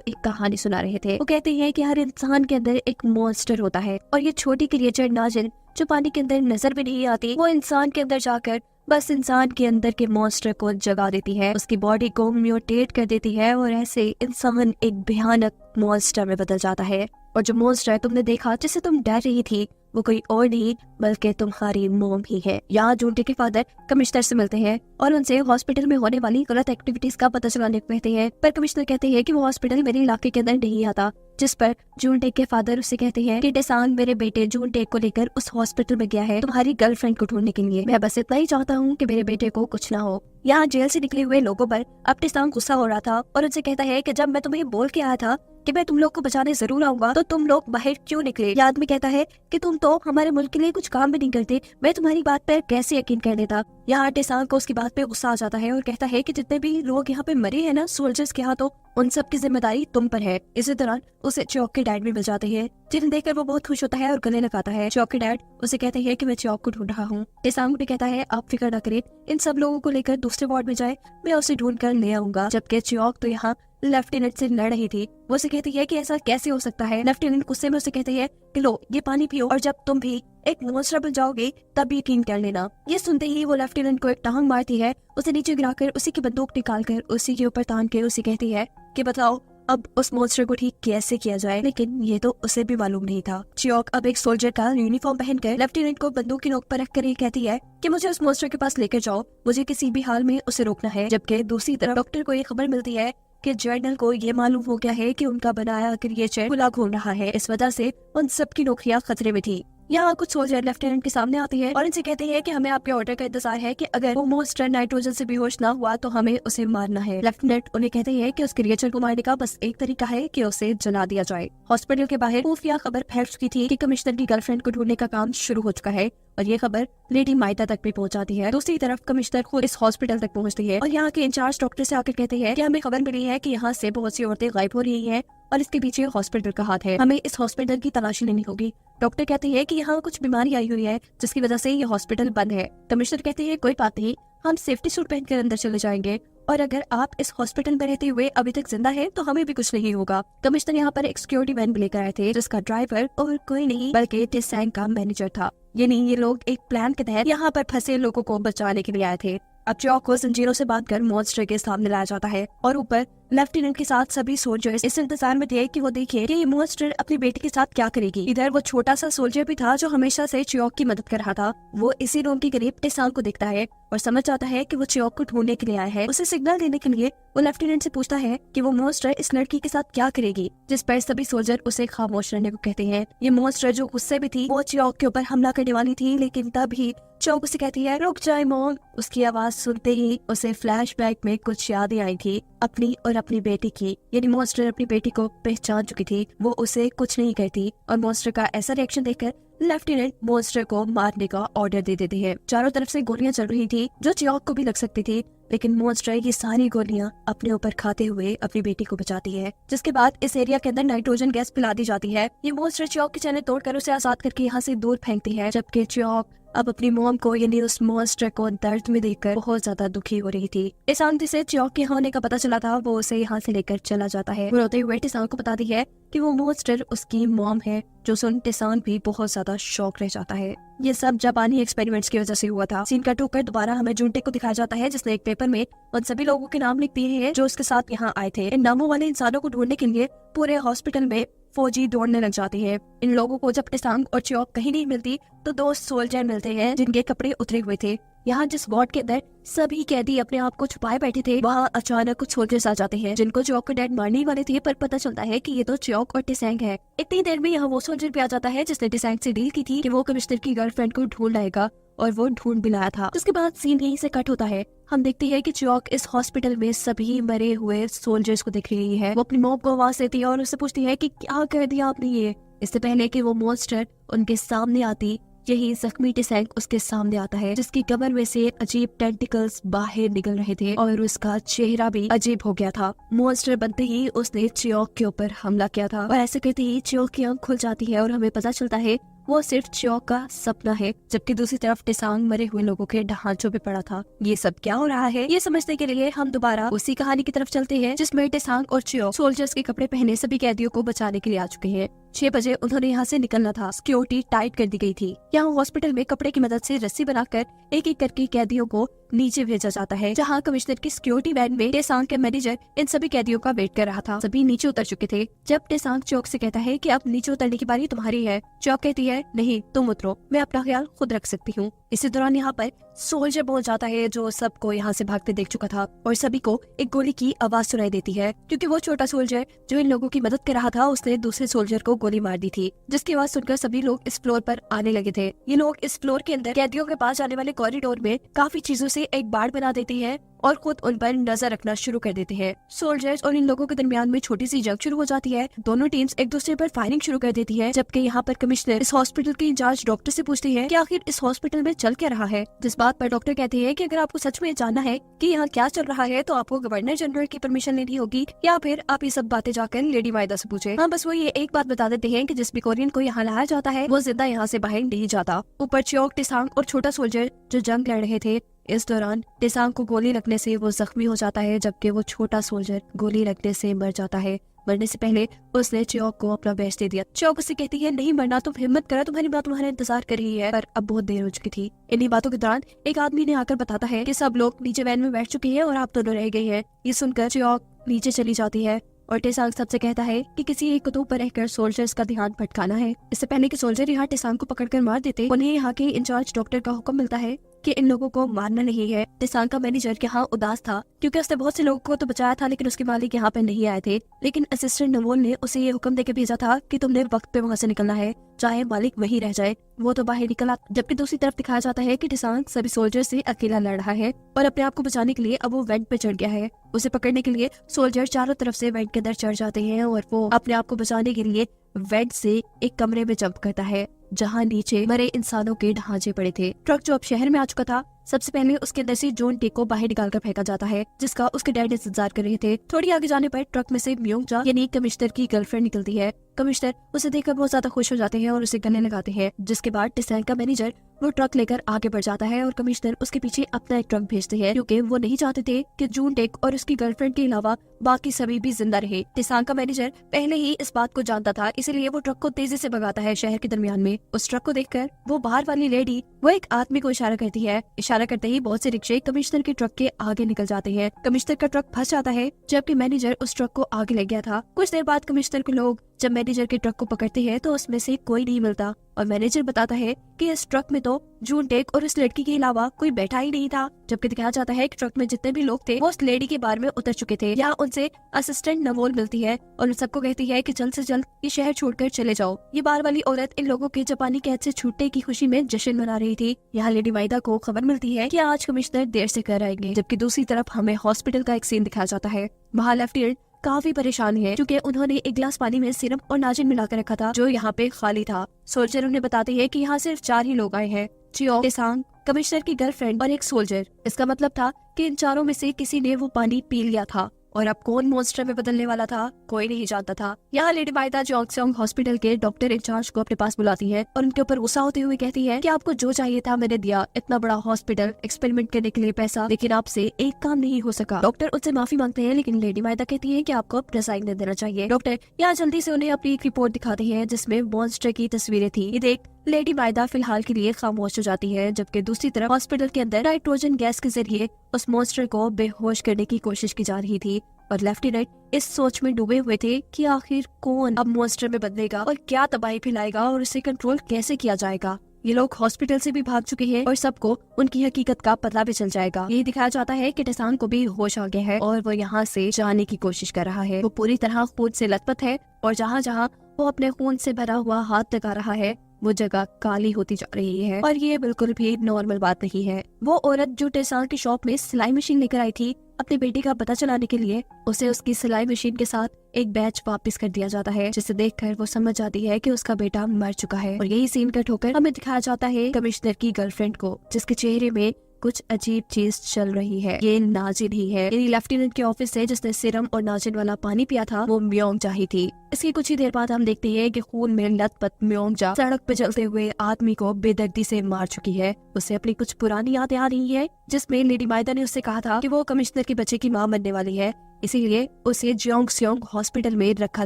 एक कहानी सुना रहे थे। वो कहते हैं कि हर इंसान के अंदर एक मॉन्स्टर होता है और ये छोटी क्रिएचर नाजिन जो पानी के अंदर नजर भी नहीं आती, वो इंसान के अंदर जाकर बस इंसान के अंदर के मॉन्स्टर को जगा देती है, उसकी बॉडी को म्यूटेट कर देती है और ऐसे इंसान एक भयानक मॉन्स्टर में बदल जाता है। और जो मॉन्स्टर तुमने देखा जिससे तुम डर रही थी, वो कोई और नहीं बल्कि तुम्हारी मॉम ही है। यहाँ जूनटे के फादर कमिश्नर से मिलते हैं और उनसे हॉस्पिटल में होने वाली गलत एक्टिविटीज का पता चलाने को कहते हैं, पर कमिश्नर कहते हैं कि वो हॉस्पिटल मेरे इलाके के अंदर नहीं आता। जिस पर जूनटे के फादर उससे कहते हैं कि टेसांग मेरे बेटे जूनटे को लेकर उस हॉस्पिटल में गया है तुम्हारी गर्लफ्रेंड को ढूंढने के लिए। मैं बस इतना ही चाहता हूँ कि मेरे बेटे को कुछ ना हो। यहाँ जेल से निकले हुए लोगों पर अब टेसांग गुस्सा हो रहा था और उनसे कहता है कि जब मैं तुम्हें बोल के आया था कि मैं तुम लोग को बचाने जरूर आऊंगा तो तुम लोग बाहर क्यों निकले। ये आदमी कहता है कि तुम तो हमारे मुल्क के लिए कुछ काम भी नहीं करते, मैं तुम्हारी बात पर कैसे यकीन कर लेता। यहाँ टेसांग को उसकी बात पे गुस्सा आ जाता है और कहता है कि जितने भी लोग यहाँ पे मरे हैं ना सोल्जर्स के हाथों, उन सब की जिम्मेदारी तुम पर है। इसी दौरान उसे चियोक के डैड भी मिल जाते हैं, जिन्हें देखकर वो बहुत खुश होता है और गले लगाता है। चियोक के डैड उसे कहते हैं कि मैं चियोक को ढूंढ रहा हूँ। टेसांग भी कहता है आप फिक्र न करें, इन सब लोगों को लेकर दूसरे वार्ड में जाए, मैं उसे ढूंढ कर ले आऊंगा। जबकि चियोक तो यहाँ लेफ्टिनेंट से लड़ रही थी। वो उसे कहती है कि ऐसा कैसे हो सकता है। लेफ्टिनेंट गुस्से में उसे कहते हैं कि लो ये पानी पियो और जब तुम भी एक मॉन्स्टर बन जाओगे तब यकीन कर लेना। ये सुनते ही वो लेफ्टिनेंट को एक टांग मारती है, उसे नीचे गिराकर उसी की बंदूक निकालकर उसी के ऊपर तान के उसे कहती है कि बताओ अब उस मॉन्स्टर को ठीक कैसे किया जाए। लेकिन ये तो उसे भी मालूम नहीं था। चियोक अब एक सोल्जर का यूनिफॉर्म पहनकर लेफ्टिनेंट को बंदूक की नोक पर रखकर ये कहती है कि मुझे उस मॉन्स्टर के पास लेकर जाओ, मुझे किसी भी हाल में उसे रोकना है। जबकि दूसरी तरफ डॉक्टर को ये खबर मिलती है कि जर्नल को ये मालूम हो गया है कि उनका बनाया क्रिएचर खुला घूम रहा है, इस वजह से उन सब की नौकरियां खतरे में थी। यहाँ कुछ सोल्जर लेफ्टिनेंट के सामने आते हैं और इनसे कहते हैं कि हमें आपके ऑर्डर का इंतजार है कि अगर वो मॉन्स्टर नाइट्रोजन से बेहोश ना हुआ तो हमें उसे मारना है। लेफ्टिनेंट उन्हें कहते हैं कि उस क्रिएचर को मारने का बस एक तरीका है कि उसे जला दिया जाए। हॉस्पिटल के बाहर खुफिया खबर फैल चुकी थी कि कमिश्नर की गर्लफ्रेंड को ढूंढने का काम शुरू हो चुका है और ये खबर लेडी माइता तक भी पहुंच जाती है। दूसरी तरफ कमिश्नर खुद इस हॉस्पिटल तक पहुंचती है और यहाँ के इंचार्ज डॉक्टर से आकर कहते हैं कि हमें खबर मिली है कि यहाँ से बहुत सी औरतें गायब हो रही हैं और इसके पीछे हॉस्पिटल का हाथ है, हमें इस हॉस्पिटल की तलाशी लेनी होगी। डॉक्टर कहते हैं कि यहाँ कुछ बीमारी आई हुई है जिसकी वजह से ये हॉस्पिटल बंद है। कमिश्नर कहते हैं कोई बात नहीं, हम सेफ्टी सूट पहनकर अंदर चले जाएंगे और अगर आप इस हॉस्पिटल में रहते हुए अभी तक जिंदा है तो हमें भी कुछ नहीं होगा। कमिश्नर यहाँ पर एक सिक्योरिटी वैन भी लेकर आए थे जिसका ड्राइवर और कोई नहीं बल्कि टेसांग का मैनेजर था। यानी ये लोग एक प्लान के तहत यहाँ पर फंसे लोगों को बचाने के लिए आए थे। अब चियोक को जंजीरों से बांधकर मॉन्स्टर के सामने लाया जाता है और ऊपर लेफ्टिनेंट के साथ सभी सोल्जर्स इस इंतजार में थे कि वो देखे कि ये मॉन्स्टर अपनी बेटी के साथ क्या करेगी। इधर वो छोटा सा सोल्जर भी था जो हमेशा से चियोक की मदद कर रहा था। वो इसी रूम के करीब टेसांग को देखता है और समझ जाता है कि वो चियोक को ढूंढने के लिए आया है। उसे सिग्नल देने के लिए वो लेफ्टिनेंट से पूछता है कि वो मॉन्स्टर इस लड़की के साथ क्या करेगी, जिस पर सभी सोल्जर उसे खामोश रहने को कहते हैं। ये मॉन्स्टर जो गुस्से में थी वो चियोक के ऊपर हमला करने वाली थी, लेकिन तभी चियोक उसे कहती है रुक जाए मॉम। उसकी आवाज सुनते ही उसे फ्लैशबैक में कुछ यादें आई थी अपनी और अपनी बेटी की। यानी मॉन्स्टर अपनी बेटी को पहचान चुकी थी, वो उसे कुछ नहीं कहती और मॉन्स्टर का ऐसा रिएक्शन देखकर लेफ्टिनेंट मॉन्स्टर को मारने का ऑर्डर दे देते हैं। चारों तरफ से गोलियां चल रही थी जो चियोक को भी लग सकती थी, लेकिन मॉन्स्टर ये सारी गोलियां अपने ऊपर खाते हुए अपनी बेटी को बचाती है। जिसके बाद इस एरिया के अंदर नाइट्रोजन गैस पिला दी जाती है। ये मॉन्स्टर चियोक की चैलेंज तोड़कर उसे आजाद करके यहाँ से दूर फेंकती है, जबकि चियोक अब अपनी मॉम को यानी उस मॉन्स्टर को दर्द में देखकर बहुत ज्यादा दुखी हो रही थी। टेसांग से चियोक के होने का पता चला था, वो उसे यहाँ से लेकर चला जाता है। वो रोते हुए टेसांग को बताती है कि वो मॉन्स्टर उसकी मॉम है, जो सुन टेसांग भी बहुत ज्यादा शॉक रह जाता है। ये सब जापानी एक्सपेरिमेंट्स की वजह से हुआ था। सीन कट होकर दोबारा हमें जूनटे को दिखाया जाता है जिसने एक पेपर में उन सभी लोगों के नाम लिख दिए हैं जो उसके साथ यहाँ आए थे। इन नामों वाले इंसानों को ढूंढने के लिए पूरे हॉस्पिटल में फौजी दौड़ने लग जाते हैं। इन लोगों को जब टेसांग और चियोक कहीं नहीं मिलती तो दो सोल्जर मिलते हैं जिनके कपड़े उतरे हुए थे। यहाँ जिस वार्ड के अंदर सभी कैदी अपने आप को छुपाए बैठे थे, वहाँ अचानक कुछ सोल्जर्स आ जाते हैं जिनको च्योक को डेड मारने वाले थे, पर पता चलता है कि ये तो च्योक और टिसैंग है। इतनी देर में यहाँ वो सोल्जर भी आ जाता है जिसने टिसैंग से डील की थी कि वो कमिश्नर की गर्लफ्रेंड को ढूंढ लाएगा, और वो ढूंढ भी लाया था। जिसके बाद सीन यहीं से कट होता है। हम देखते हैं कि च्योक इस हॉस्पिटल में सभी मरे हुए सोल्जर्स को देख रही है। वो अपनी मॉम को आवाज देती है और उससे पूछती है कि क्या कर दिया आपने ये। इससे पहले कि वो मॉन्स्टर उनके सामने आती, यही जख्मी टिसैंग उसके सामने आता है, जिसकी कमर में से अजीब टेंटिकल्स बाहर निकल रहे थे और उसका चेहरा भी अजीब हो गया था। मॉन्स्टर बनते ही उसने च्योक के ऊपर हमला किया था और ऐसे करते ही च्योक की आंख खुल जाती है और हमें पता चलता है वो सिर्फ च्योक का सपना है, जबकि दूसरी तरफ टिसैंग मरे हुए लोगों के ढांचों पे पड़ा था। ये सब क्या हो रहा है, ये समझने के लिए हम दोबारा उसी कहानी की तरफ चलते हैं जिसमें टिसैंग और च्योक सोल्जर्स के कपड़े पहने सभी कैदियों को बचाने के लिए आ चुके हैं। 6 बजे उन्होंने यहाँ से निकलना था। सिक्योरिटी टाइट कर दी गई थी। यहाँ हॉस्पिटल में कपड़े की मदद से रस्सी बनाकर एक एक करके कैदियों को नीचे भेजा जाता है, जहाँ कमिश्नर की सिक्योरिटी वैन में टिसैंग के मैनेजर इन सभी कैदियों का वेट कर रहा था। सभी नीचे उतर चुके थे। जब टिसैंग च्योक से कहता है कि अब नीचे उतरने की बारी तुम्हारी है, च्योक कहती है नहीं तुम उतरो, मैं अपना ख्याल खुद रख सकती हूँ। इसी दौरान यहाँ पर सोल्जर पहुंच जाता है जो सबको यहाँ से भागते देख चुका था और सभी को एक गोली की आवाज सुनाई देती है, क्योंकि वो छोटा सोल्जर जो इन लोगों की मदद कर रहा था उसने दूसरे सोल्जर को गोली मार दी थी, जिसकी आवाज सुनकर सभी लोग इस फ्लोर पर आने लगे थे। ये लोग इस फ्लोर के अंदर कैदियों के पास जाने वाले कॉरिडोर में काफी चीजों से एक बाड़ बना देते हैं और खुद उन पर नजर रखना शुरू कर देते हैं। सोल्जर्स और इन लोगों के दरमियान में छोटी सी जंग शुरू हो जाती है। दोनों टीम्स एक दूसरे पर फायरिंग शुरू कर देती है, जबकि यहाँ पर कमिश्नर इस हॉस्पिटल के इंचार्ज डॉक्टर से पूछती है कि आखिर इस हॉस्पिटल में चल क्या रहा है। जिस बात पर डॉक्टर कहते हैं कि अगर आपको सच में जानना है कि यहाँ क्या चल रहा है तो आपको गवर्नर जनरल की परमिशन लेनी होगी, या फिर आप ये सब बातें जाकर लेडी माइदा से पूछे। हाँ, बस वो ये एक बात बता देते हैं कि जिस भी कोरियन को यहाँ लाया जाता है वो जिंदा यहाँ से बाहर नहीं जाता। ऊपर च्योक, टिसैंग और छोटा सोल्जर जो जंग लड़ रहे थे, इस दौरान टिसैंग को गोली लगने से वो जख्मी हो जाता है, जबकि वो छोटा सोल्जर गोली लगने से मर जाता है। मरने से पहले उसने च्योक को अपना बेच दे दिया। च्योक उससे कहती है नहीं मरना, तुम हिम्मत करो, तुम्हारी बात तुम्हारा इंतजार कर रही है। पर अब बहुत देर हो चुकी थी। इन्हीं बातों के दौरान एक आदमी ने आकर बताता है कि सब लोग नीचे वैन में बैठ चुके हैं और आप दोनों रह गई हैं। ये सुनकर च्योक नीचे चली जाती है और टिसैंग सबसे कहता है कि किसी एक कुतुब पर रहकर सोल्जर्स का ध्यान भटकाना है। इससे पहले कि सोल्जर यहाँ टिसैंग को पकड़कर मार देते, उन्हें यहाँ के इंचार्ज डॉक्टर का हुक्म मिलता है कि इन लोगों को मारना नहीं है। टिसैंग का मैनेजर यहाँ उदास था क्योंकि उसने बहुत से लोगों को तो बचाया था, लेकिन उसके मालिक यहाँ पे नहीं आए थे। लेकिन असिस्टेंट नवोल ने उसे ये हुक्म देकर भेजा था कि तुमने वक्त पे वहाँ से निकलना है, चाहे मालिक वहीं रह जाए। वो तो बाहर निकला। जबकि दूसरी तरफ दिखाया जाता है कि टिसैंग सभी सोल्जर से अकेला लड़ रहा है और अपने आप को बचाने के लिए अब वो वेंट पे चढ़ गया है। उसे पकड़ने के लिए सोल्जर चारों तरफ से वेंट के अंदर चढ़ जाते हैं और वो अपने आप को बचाने के लिए वेंट से एक कमरे में जंप करता है जहाँ नीचे मरे इंसानों के ढांचे पड़े थे। ट्रक जो अब शहर में आ चुका था, सबसे पहले उसके अंदर से जॉन टेक को बाहर निकालकर फेंका जाता है, जिसका उसके डैड इंतजार कर रहे थे। थोड़ी आगे जाने पर ट्रक में से म्योंग जा यानी कमिश्नर की गर्लफ्रेंड निकलती है। कमिश्नर उसे देखकर बहुत ज्यादा खुश हो जाते हैं और उसे गले लगाते हैं, जिसके बाद टिसैंग का मैनेजर वो ट्रक लेकर आगे बढ़ जाता है और कमिश्नर उसके पीछे अपना एक ट्रक भेजते हैं, क्योंकि वो नहीं चाहते थे कि जून टेक और उसकी गर्लफ्रेंड के अलावा बाकी सभी भी जिंदा रहे। टिसैंग का मैनेजर पहले ही इस बात को जानता था, इसीलिए वो ट्रक को तेजी से भगाता है शहर के दरमियान में। उस ट्रक को देखकर वो बाहर वाली लेडी वो एक आदमी को इशारा करती है। इशारा करते ही बहुत से रिक्शे कमिश्नर के ट्रक के आगे निकल जाते हैं। कमिश्नर का ट्रक फंस जाता है, जबकि मैनेजर उस ट्रक को आगे ले गया था। कुछ देर बाद कमिश्नर के लोग जब मैनेजर के ट्रक को पकड़ते हैं तो उसमें से कोई नहीं मिलता और मैनेजर बताता है कि इस ट्रक में तो जून टेक और इस लड़की के अलावा कोई बैठा ही नहीं था। जबकि दिखाया जाता है कि ट्रक में जितने भी लोग थे वो उस लेडी के बारे में उतर चुके थे। यहाँ उनसे असिस्टेंट नवोल मिलती है और उन सबको कहती है कि जल्द से जल्द ये शहर छोड़कर चले जाओ। ये बार वाली औरत इन लोगों के जापानी कैद से छूटने की खुशी में जश्न मना रही थी। यहाँ लेडी माइदा को खबर मिलती है कि आज कमिश्नर देर से घर आएंगे। जबकि दूसरी तरफ हमें हॉस्पिटल का एक सीन दिखाया जाता है। वहाँ लेफ्टिनेंट काफी परेशान है क्योंकि उन्होंने एक गिलास पानी में सिरप और नाजिन मिलाकर रखा था जो यहाँ पे खाली था। सोल्जर उन्हें बताते हैं कि यहाँ सिर्फ 4 ही लोग आए हैं, च्योक, टिसैंग, कमिश्नर की गर्लफ्रेंड और एक सोल्जर। इसका मतलब था कि इन चारों में से किसी ने वो पानी पी लिया था और अब कौन मॉन्स्टर में बदलने वाला था कोई नहीं जानता था। यहाँ लेडी माइदा जोंगसोंग हॉस्पिटल के डॉक्टर इंचार्ज को अपने पास बुलाती है और उनके ऊपर गुस्सा होते हुए कहती है कि आपको जो चाहिए था मैंने दिया, इतना बड़ा हॉस्पिटल, एक्सपेरिमेंट करने के लिए पैसा, लेकिन आपसे एक काम नहीं हो सका। डॉक्टर उनसे माफी मांगते हैं, लेकिन लेडी माइदा कहती है कि आपको रिजाइन दे देना चाहिए। डॉक्टर यहाँ जल्दी से उन्हें अपनी एक रिपोर्ट दिखाते हैं जिसमें मॉन्स्टर की तस्वीरें थी। ये देख लेडी माइदा फिलहाल के लिए खामोश हो जाती है, जबकि दूसरी तरफ हॉस्पिटल के अंदर नाइट्रोजन गैस के जरिए उस मॉन्स्टर को बेहोश करने की कोशिश की जा रही थी और लेफ्टिनेंट इस सोच में डूबे हुए थे कि आखिर कौन अब मॉन्स्टर में बदलेगा और क्या तबाही फैलाएगा और उसे कंट्रोल कैसे किया जाएगा। ये लोग हॉस्पिटल से भी भाग चुके हैं और सबको उनकी हकीकत का पता भी चल जाएगा। यही दिखाया जाता है कि टेसांग को भी होश आ गया है और वो यहाँ से जाने की कोशिश कर रहा है। वो पूरी तरह खून से लथपथ है और जहाँ जहाँ वो अपने खून से भरा हुआ हाथ लगा रहा है वो जगह काली होती जा रही है और ये बिल्कुल भी नॉर्मल बात नहीं है। वो औरत जो टेसांग की शॉप में सिलाई मशीन लेकर आई थी अपनी बेटी का पता चलाने के लिए, उसे उसकी सिलाई मशीन के साथ एक बैच वापस कर दिया जाता है, जिसे देखकर वो समझ जाती है कि उसका बेटा मर चुका है। और यही सीन कट होकर हमें दिखाया जाता है कमिश्नर की गर्लफ्रेंड को, जिसके चेहरे में कुछ अजीब चीज चल रही है। ये नाजिन ही है, यानी लेफ्टिनेंट के ऑफिस से जिसने सिरम और नाजिन वाला पानी पिया था वो म्योंगजा ही थी। इसकी कुछ ही देर बाद हम देखते हैं कि खून में लथपथ म्योंगजा सड़क पे चलते हुए आदमी को बेदर्दी से मार चुकी है। उसे अपनी कुछ पुरानी यादें आ रही है, जिसमें लेडी माइदा ने उससे कहा था कि वो कमिश्नर के बच्चे की मां बनने वाली है, इसीलिए उसे जोंगस्योंग हॉस्पिटल में रखा